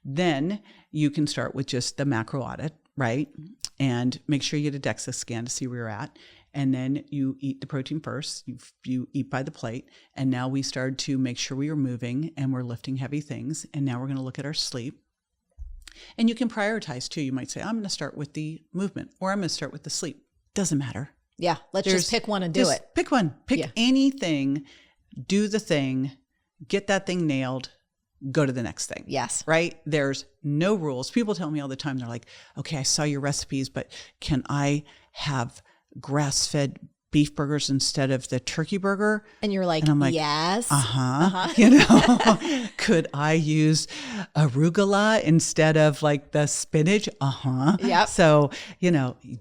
Then you can start with just the macro audit, right? And make sure you get a DEXA scan to see where you're at. And then you eat the protein first. You eat by the plate. And now we started to make sure we are moving and we're lifting heavy things. And now we're going to look at our sleep. And you can prioritize too. You might say, I'm going to start with the movement, or I'm going to start with the sleep. Doesn't matter.
Yeah. Let's just pick one and do it.
Pick one. Pick anything. Do the thing. Get that thing nailed. Go to the next thing.
Yes.
Right? There's no rules. People tell me all the time, they're like, okay, I saw your recipes, but can I have grass-fed beef burgers instead of the turkey burger?
And you're like,
and I'm like,
yes.
Could I use arugula instead of like the spinach?
Yep.
So,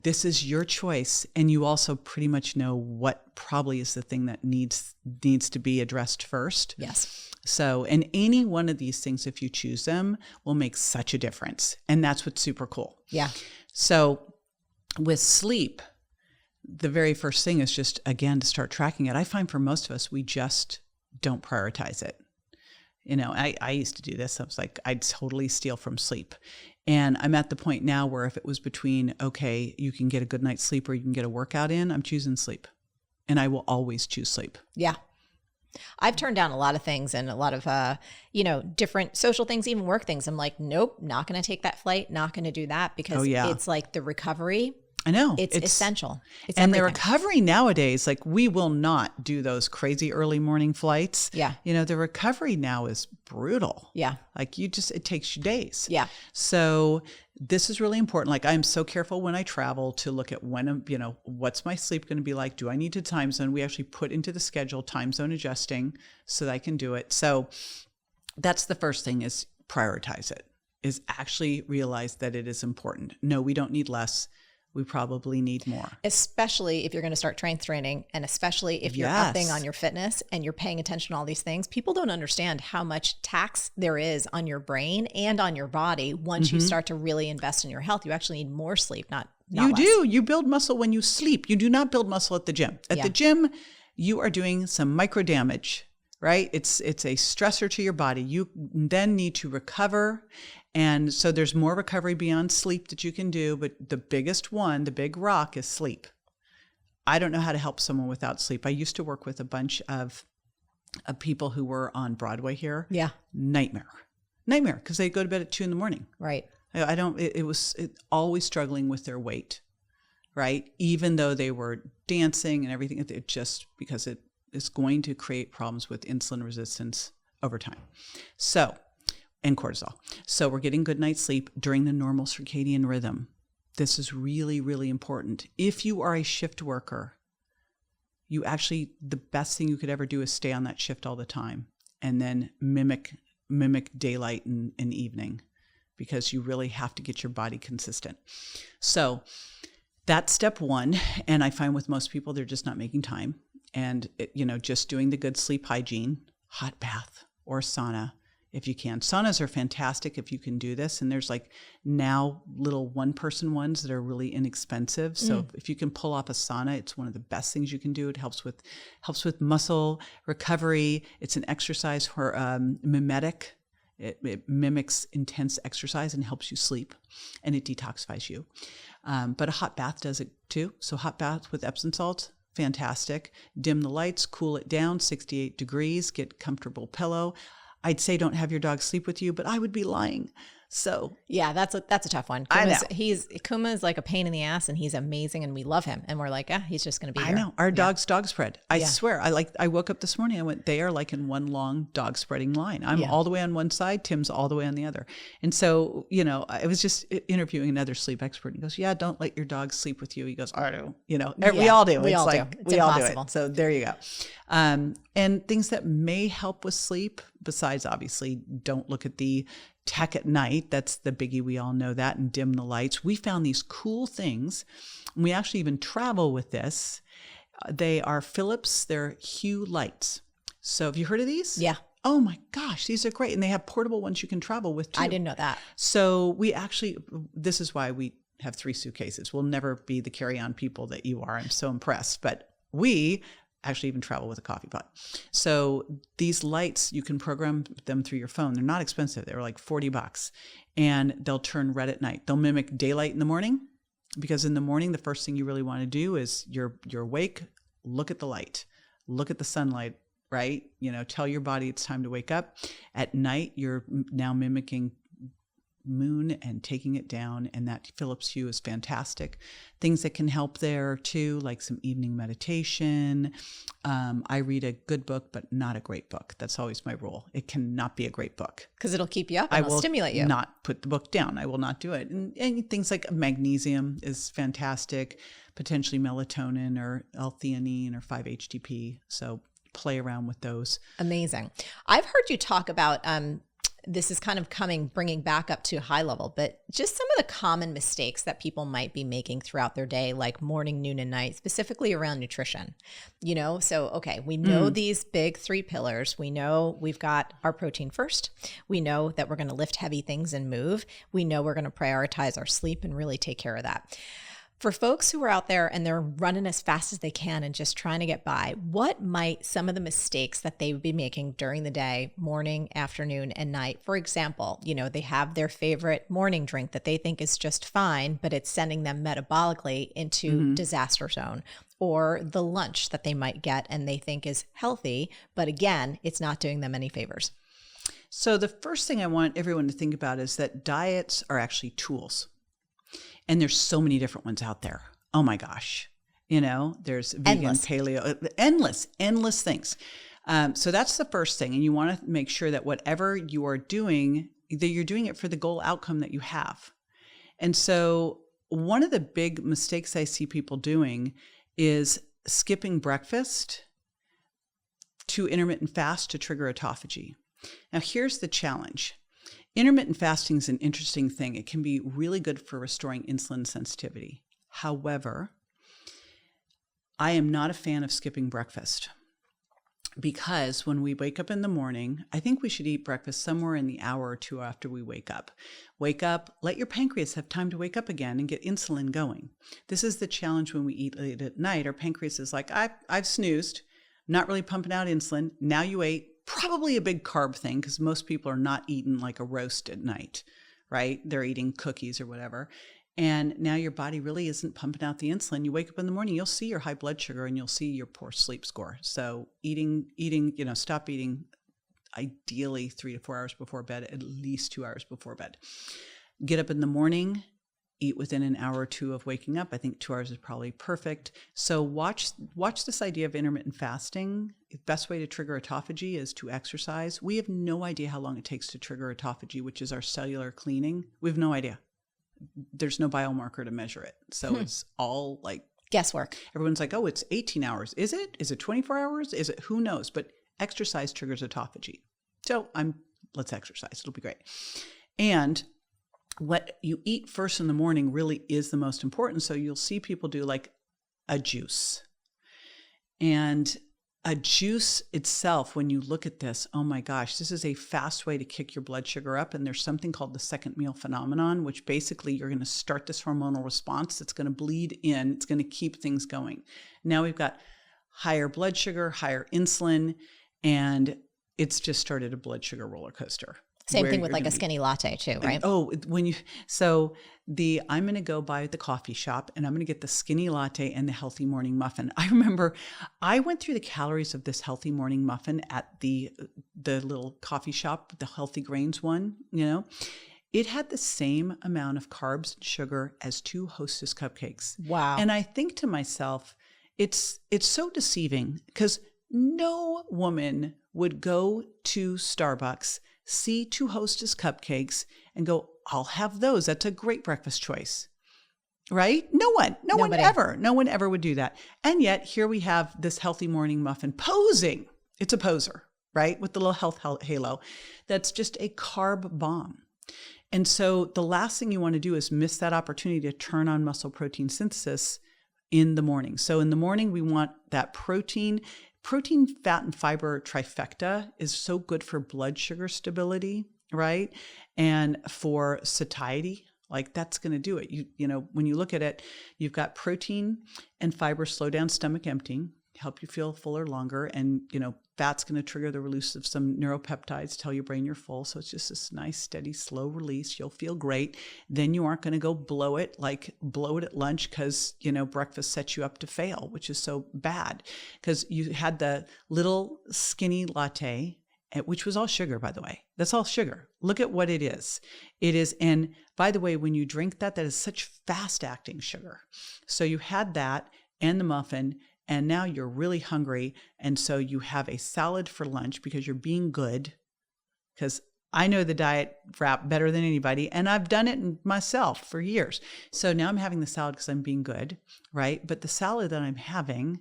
this is your choice. And you also pretty much know what probably is the thing that needs to be addressed first.
Yes.
So, and any one of these things, if you choose them, will make such a difference. And that's what's super cool.
Yeah.
So with sleep, the very first thing is just, again, to start tracking it. I find for most of us, we just don't prioritize it. I used to do this. I was like, I'd totally steal from sleep. And I'm at the point now where if it was between, okay, you can get a good night's sleep or you can get a workout in, I'm choosing sleep. And I will always choose sleep.
Yeah. I've turned down a lot of things and a lot of, different social things, even work things. I'm like, nope, not going to take that flight, not going to do that because it's like the recovery.
I know.
It's essential. It's
and
everything.
the recovery nowadays, like we will not do those crazy early morning flights.
Yeah.
The recovery now is brutal.
Yeah.
Like it takes you days.
Yeah.
So this is really important. Like I'm so careful when I travel to look at when, what's my sleep going to be like? Do I need to time zone? We actually put into the schedule time zone adjusting so that I can do it. So that's the first thing is prioritize it, is actually realize that it is important. No, we don't need less. We probably need more.
Especially if you're going to start training, and especially if you're upping on your fitness and you're paying attention to all these things. People don't understand how much tax there is on your brain and on your body once you start to really invest in your health. You actually need more sleep, not
you
less.
do. You build muscle when you sleep. You do not build muscle at the gym. At the gym, you are doing some micro damage, right? It's a stressor to your body. You then need to recover. And so there's more recovery beyond sleep that you can do, but the biggest one, the big rock, is sleep. I don't know how to help someone without sleep. I used to work with a bunch of people who were on Broadway here.
Yeah.
Nightmare, because they go to bed at 2 a.m.
Right.
It was always struggling with their weight, right? Even though they were dancing and everything, it just because it is going to create problems with insulin resistance over time. And cortisol. So we're getting good night's sleep during the normal circadian rhythm. This is really, really important. If you are a shift worker, the best thing you could ever do is stay on that shift all the time and then mimic daylight and evening, because you really have to get your body consistent. So that's step one. And I find with most people, they're just not making time. And, just doing the good sleep hygiene, hot bath or sauna, if you can. Saunas are fantastic if you can do this. And there's like now little one-person ones that are really inexpensive. So if you can pull off a sauna, it's one of the best things you can do. It helps with muscle recovery. It's an exercise for mimetic. It mimics intense exercise and helps you sleep, and it detoxifies you. But a hot bath does it too. So hot bath with Epsom salts, fantastic. Dim the lights, cool it down, 68 degrees, get comfortable pillow. I'd say don't have your dog sleep with you, but I would be lying. So
yeah, that's a tough one. Kuma is like a pain in the ass, and he's amazing, and we love him, and we're like, he's just going to be here.
I know our dog's dog spread. I swear, I woke up this morning. I went, they are like in one long dog spreading line. I'm all the way on one side, Tim's all the way on the other, and so I was just interviewing another sleep expert, and he goes, "Yeah, don't let your dog sleep with you." He goes, "I do." We all do.
We all do.
We all do it. So there you go. And things that may help with sleep, besides obviously, don't look at the tech at night. That's the biggie. We all know that. And dim the lights. We found these cool things. We actually even travel with this. They are Philips. They're Hue lights. So have you heard of these?
Yeah.
Oh my gosh, these are great. And they have portable ones you can travel with too.
I didn't know that.
So this is why we have 3 suitcases. We'll never be the carry-on people that you are. I'm so impressed. But we actually even travel with a coffee pot. So these lights, you can program them through your phone. They're not expensive. They're like $40, and they'll turn red at night. They'll mimic daylight in the morning, because in the morning, the first thing you really want to do is you're awake, look at the light, look at the sunlight, right? Tell your body it's time to wake up. At night, you're now mimicking moon and taking it down, and that Philips Hue is fantastic. Things that can help there too, like some evening meditation. I read a good book, but not a great book. That's always my rule. It cannot be a great book,
because it'll keep you up and it'll stimulate you.
Not put the book down. I will not do it. And things like magnesium is fantastic, potentially melatonin or L-theanine or 5-HTP. So play around with those.
Amazing. I've heard you talk about this is kind of bringing back up to a high level, but just some of the common mistakes that people might be making throughout their day, like morning, noon, and night, specifically around nutrition. So, okay, we know these big 3 pillars. We know we've got our protein first. We know that we're going to lift heavy things and move. We know we're going to prioritize our sleep and really take care of that. For folks who are out there and they're running as fast as they can and just trying to get by, what might some of the mistakes that they would be making during the day, morning, afternoon, and night? For example, they have their favorite morning drink that they think is just fine, but it's sending them metabolically into disaster zone. Or the lunch that they might get and they think is healthy, but again, it's not doing them any favors.
So the first thing I want everyone to think about is that diets are actually tools. And there's so many different ones out there. Oh my gosh. There's vegan, paleo, endless things. So that's the first thing. And you want to make sure that whatever you are doing, that you're doing it for the goal outcome that you have. And so one of the big mistakes I see people doing is skipping breakfast to intermittent fast to trigger autophagy. Now here's the challenge. Intermittent fasting is an interesting thing. It can be really good for restoring insulin sensitivity. However, I am not a fan of skipping breakfast because when we wake up in the morning, I think we should eat breakfast somewhere in the hour or two after we wake up. Wake up, let your pancreas have time to wake up again and get insulin going. This is the challenge when we eat late at night. Our pancreas is like, I've snoozed, not really pumping out insulin. Now you ate. Probably a big carb thing because most people are not eating like a roast at night, right? They're eating cookies or whatever. And now your body really isn't pumping out the insulin. You wake up in the morning, you'll see your high blood sugar and you'll see your poor sleep score. So stop eating ideally 3 to 4 hours before bed, at least 2 hours before bed. Get up in the morning, eat within an hour or two of waking up. I think 2 hours is probably perfect. So watch this idea of intermittent fasting. The best way to trigger autophagy is to exercise. We have no idea how long it takes to trigger autophagy, which is our cellular cleaning. We have no idea. There's no biomarker to measure it. So it's all like
guesswork.
Everyone's like, oh, it's 18 hours. Is it? Is it 24 hours? Is it? Who knows? But exercise triggers autophagy. So let's exercise. It'll be great. And what you eat first in the morning really is the most important. So you'll see people do like a juice. And a juice itself, when you look at this, oh my gosh, this is a fast way to kick your blood sugar up. And there's something called the second meal phenomenon, which basically you're going to start this hormonal response. It's going to bleed in. It's going to keep things going. Now we've got higher blood sugar, higher insulin, and it's just started a blood sugar roller coaster.
Same thing with like a skinny latte too, right?
I'm going to go by the coffee shop and I'm going to get the skinny latte and the healthy morning muffin. I remember I went through the calories of this healthy morning muffin at the little coffee shop, the healthy grains one, it had the same amount of carbs and sugar as 2 Hostess cupcakes.
Wow.
And I think to myself, it's so deceiving because no woman would go to Starbucks, see 2 Hostess cupcakes and go, I'll have those. That's a great breakfast choice, right? No one ever would do that. And yet here we have this healthy morning muffin posing. It's a poser, right? With the little health halo. That's just a carb bomb. And so the last thing you want to do is miss that opportunity to turn on muscle protein synthesis in the morning. So in the morning, we want that protein, fat, and fiber trifecta is so good for blood sugar stability, right? And for satiety, like that's going to do it. When you look at it, you've got protein and fiber slow down stomach emptying, help you feel fuller longer. And, fat's going to trigger the release of some neuropeptides, tell your brain you're full. So it's just this nice, steady, slow release. You'll feel great. Then you aren't going to go blow it at lunch because, breakfast sets you up to fail, which is so bad because you had the little skinny latte, which was all sugar, by the way. That's all sugar. Look at what it is. And by the way, when you drink that is such fast acting sugar. So you had that and the muffin, and now you're really hungry. And so you have a salad for lunch because you're being good. Because I know the diet wrap better than anybody, and I've done it myself for years. So now I'm having the salad because I'm being good, right? But the salad that I'm having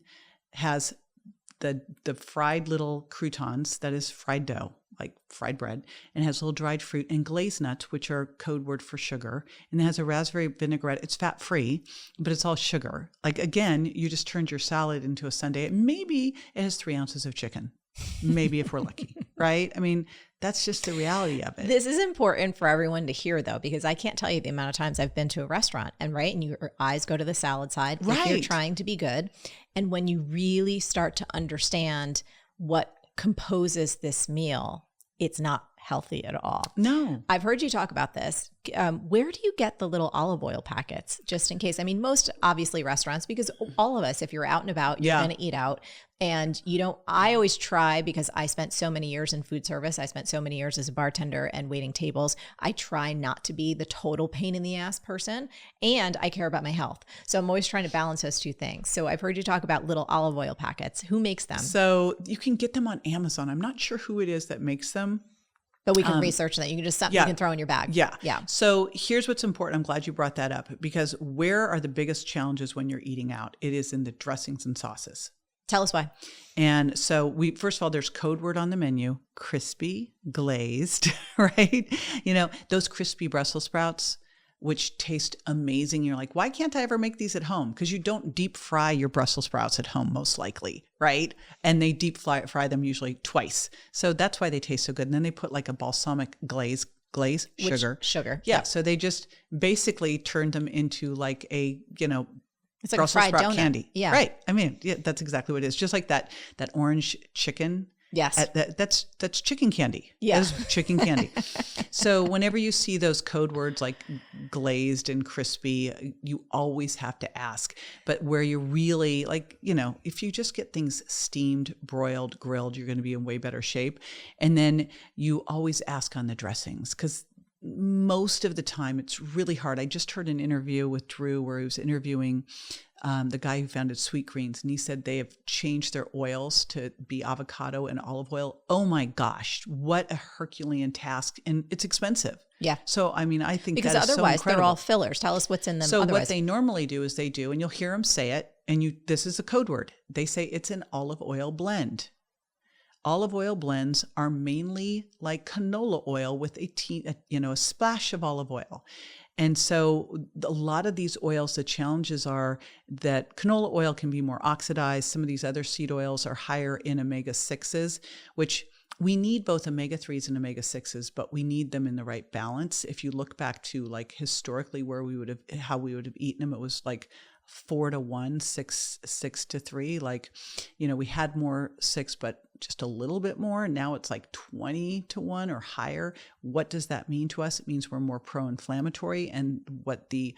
has the fried little croutons, that is fried dough, like fried bread, and has little dried fruit and glazed nuts, which are code word for sugar. And it has a raspberry vinaigrette. It's fat-free, but it's all sugar. Like, again, you just turned your salad into a sundae. Maybe it has 3 ounces of chicken, maybe if we're lucky. right? I mean, that's just the reality of it.
This is important for everyone to hear, though, because I can't tell you the amount of times I've been to a restaurant and your eyes go to the salad side if you're trying to be good. And when you really start to understand what composes this meal, it's not healthy at all.
No.
I've heard you talk about this. Where do you get the little olive oil packets, just in case? I mean, most obviously restaurants, because all of us, if you're out and about, you're going to eat out. And I always try, because I spent so many years in food service. I spent so many years as a bartender and waiting tables. I try not to be the total pain in the ass person. And I care about my health. So I'm always trying to balance those two things. So I've heard you talk about little olive oil packets. Who makes them?
So you can get them on Amazon. I'm not sure who it is that makes them.
But we can research that. You can just something you can throw in your bag.
Yeah.
Yeah.
So here's what's important. I'm glad you brought that up, because where are the biggest challenges when you're eating out? It is in the dressings and sauces.
Tell us why.
And so first of all, there's code word on the menu, crispy, glazed, right? Those crispy Brussels sprouts, which taste amazing. You're like, why can't I ever make these at home? Because you don't deep fry your Brussels sprouts at home, most likely, right? And they deep fry them usually twice. So that's why they taste so good. And then they put like a balsamic glaze, sugar.
Sugar.
Yeah. So they just basically turned them into like a,
it's like
Brussels
a fried
sprout
donut.
candy.
Yeah.
Right. I mean, yeah, that's exactly what it is. Just like that orange chicken.
Yes.
That's chicken candy.
Yeah.
That is chicken candy. So whenever you see those code words like glazed and crispy, you always have to ask. But where you really if you just get things steamed, broiled, grilled, you're going to be in way better shape. And then you always ask on the dressings, because most of the time it's really hard. I just heard an interview with Drew where he was interviewing the guy who founded Sweet Greens, and he said they have changed their oils to be avocado and olive oil. Oh my gosh, what a Herculean task. And it's expensive.
Yeah.
So, I mean, I think
because
that is
otherwise
so
they're all fillers. Tell us what's in them.
So
otherwise.
what they normally do is and you'll hear them say it, and this is a code word. They say it's an olive oil blend. Olive oil blends are mainly like canola oil with a splash of olive oil. And so a lot of these oils, the challenges are that canola oil can be more oxidized. Some of these other seed oils are higher in omega-6s, which we need both omega-3s and omega-6s, but we need them in the right balance. If you look back to like historically how we would have eaten them, it was like 4-1, 6-3. Like, we had more 6, but just a little bit more. Now it's like 20-1 or higher. What does that mean to us? It means we're more pro-inflammatory. And what the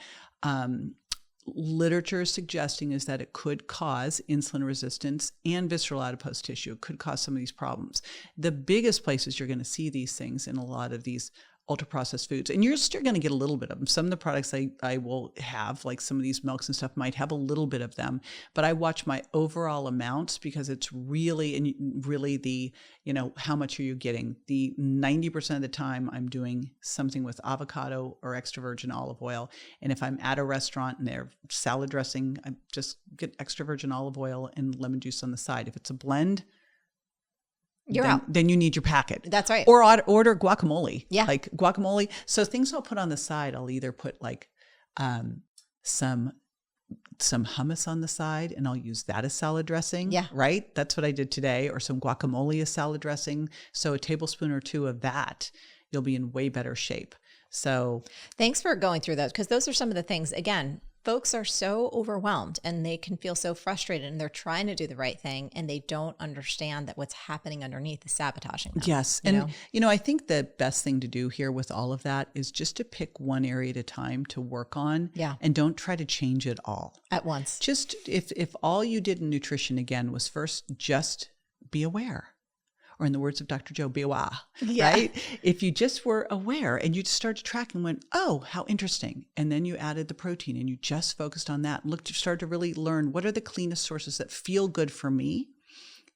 literature is suggesting is that it could cause insulin resistance and visceral adipose tissue. It could cause some of these problems. The biggest places you're going to see these things in a lot of these ultra-processed foods. And you're still going to get a little bit of them. Some of the products I will have, like some of these milks and stuff, might have a little bit of them. But I watch my overall amounts, because it's really the, how much are you getting? The 90% of the time I'm doing something with avocado or extra virgin olive oil. And if I'm at a restaurant and they're salad dressing, I just get extra virgin olive oil and lemon juice on the side. If it's a blend, then you need your packet.
That's right.
Or order guacamole.
Yeah.
Like guacamole. So things I'll put on the side, I'll either put like some hummus on the side, and I'll use that as salad dressing.
Yeah.
Right? That's what I did today. Or some guacamole as salad dressing. So a tablespoon or two of that, you'll be in way better shape. So
thanks for going through those, because those are some of the things, again, folks are so overwhelmed and they can feel so frustrated, and they're trying to do the right thing and they don't understand that what's happening underneath is sabotaging them.
Yes. And, I think the best thing to do here with all of that is just to pick one area at a time to work on.
Yeah.
And don't try to change it all
at once.
Just if all you did in nutrition again was first just be aware. Or in the words of Dr. Joe, be aware, right? If you just were aware and you just started to track and went, oh, how interesting. And then you added the protein and you just focused on that and started to really learn what are the cleanest sources that feel good for me,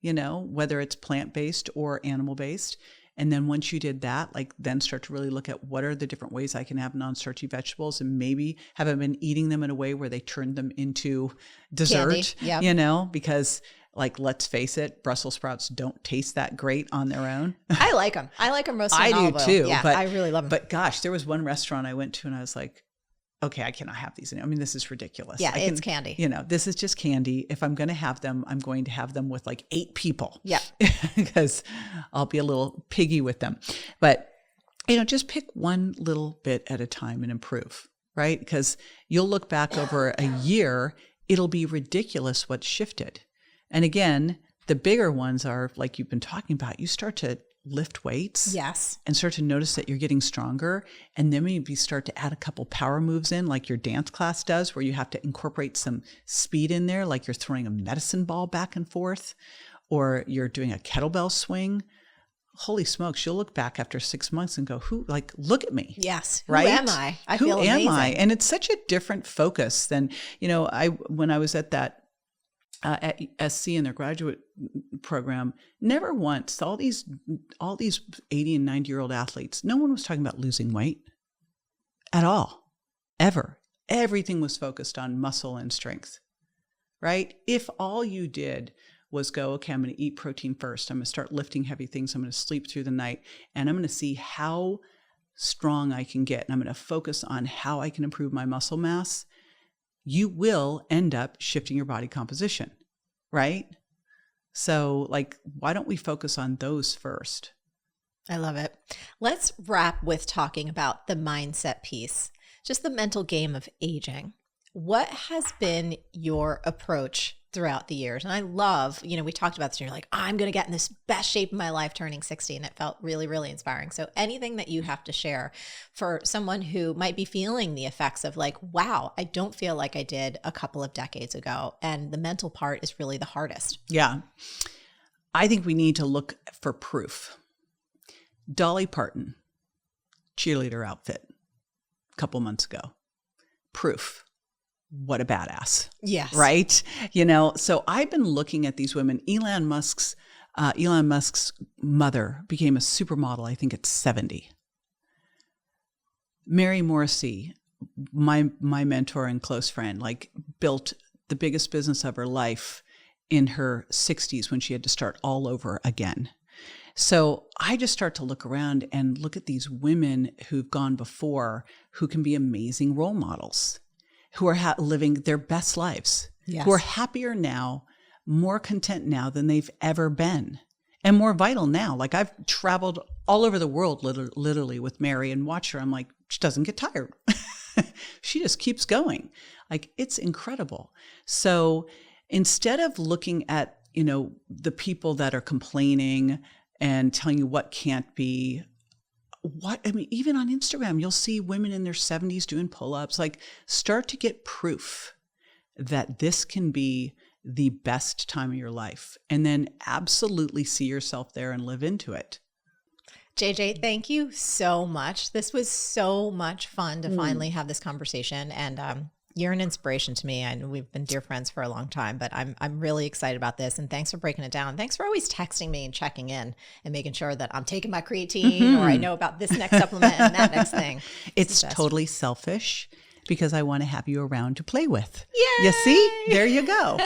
whether it's plant-based or animal-based. And then once you did that, then start to really look at what are the different ways I can have non-starchy vegetables, and maybe have I been eating them in a way where they turned them into dessert, because let's face it, Brussels sprouts don't taste that great on their own.
I like them. I like them roasted in olive oil.
I do too.
Yeah, I really love them.
But gosh, there was one restaurant I went to and I was like, okay, I cannot have these. I mean, this is ridiculous.
Yeah, it's candy.
This is just candy. If I'm going to have them, I'm going to have them with like 8 people.
Yeah.
Because I'll be a little piggy with them. But, just pick one little bit at a time and improve, right? Because you'll look back over a year, it'll be ridiculous what's shifted. And again, the bigger ones are like you've been talking about, you start to lift weights.
Yes.
And start to notice that you're getting stronger. And then maybe start to add a couple power moves in, like your dance class does, where you have to incorporate some speed in there, like you're throwing a medicine ball back and forth, or you're doing a kettlebell swing. Holy smokes, you'll look back after 6 months and go, look at me.
Yes.
Right?
Who am I? I feel amazing.
Who am I? And it's such a different focus than, when I was at that at SC in their graduate program, never once, all these 80 and 90-year-old athletes, no one was talking about losing weight at all, ever. Everything was focused on muscle and strength, right? If all you did was go, okay, I'm going to eat protein first. I'm going to start lifting heavy things. I'm going to sleep through the night, and I'm going to see how strong I can get. And I'm going to focus on how I can improve my muscle mass. You will end up shifting your body composition, right? So why don't we focus on those first?
I love it. Let's wrap with talking about the mindset piece, just the mental game of aging. What has been your approach throughout the years? And I love, we talked about this and you're like, I'm going to get in this best shape of my life turning 60. And it felt really, really inspiring. So anything that you have to share for someone who might be feeling the effects of wow, I don't feel like I did a couple of decades ago. And the mental part is really the hardest.
Yeah. I think we need to look for proof. Dolly Parton, cheerleader outfit, a couple months ago. Proof. What a badass.
Yes.
Right? So I've been looking at these women. Elon Musk's mother became a supermodel, I think at 70. Mary Morrissey, my mentor and close friend, built the biggest business of her life in her 60s when she had to start all over again. So I just start to look around and look at these women who've gone before who can be amazing role models, who are living their best lives,
yes,
who are happier now, more content now than they've ever been, and more vital now. I've traveled all over the world literally with Mary and watch her. I'm like, she doesn't get tired. She just keeps going. It's incredible. So instead of looking at, the people that are complaining and telling you what can't be, even on Instagram, you'll see women in their 70s doing pull-ups. Start to get proof that this can be the best time of your life, and then absolutely see yourself there and live into it.
JJ, thank you so much. This was so much fun to finally have this conversation, and you're an inspiration to me. I know we've been dear friends for a long time, but I'm really excited about this. And thanks for breaking it down. Thanks for always texting me and checking in and making sure that I'm taking my creatine or I know about this next supplement and that next thing.
It's totally selfish because I want to have you around to play with.
Yay!
You see? There you go.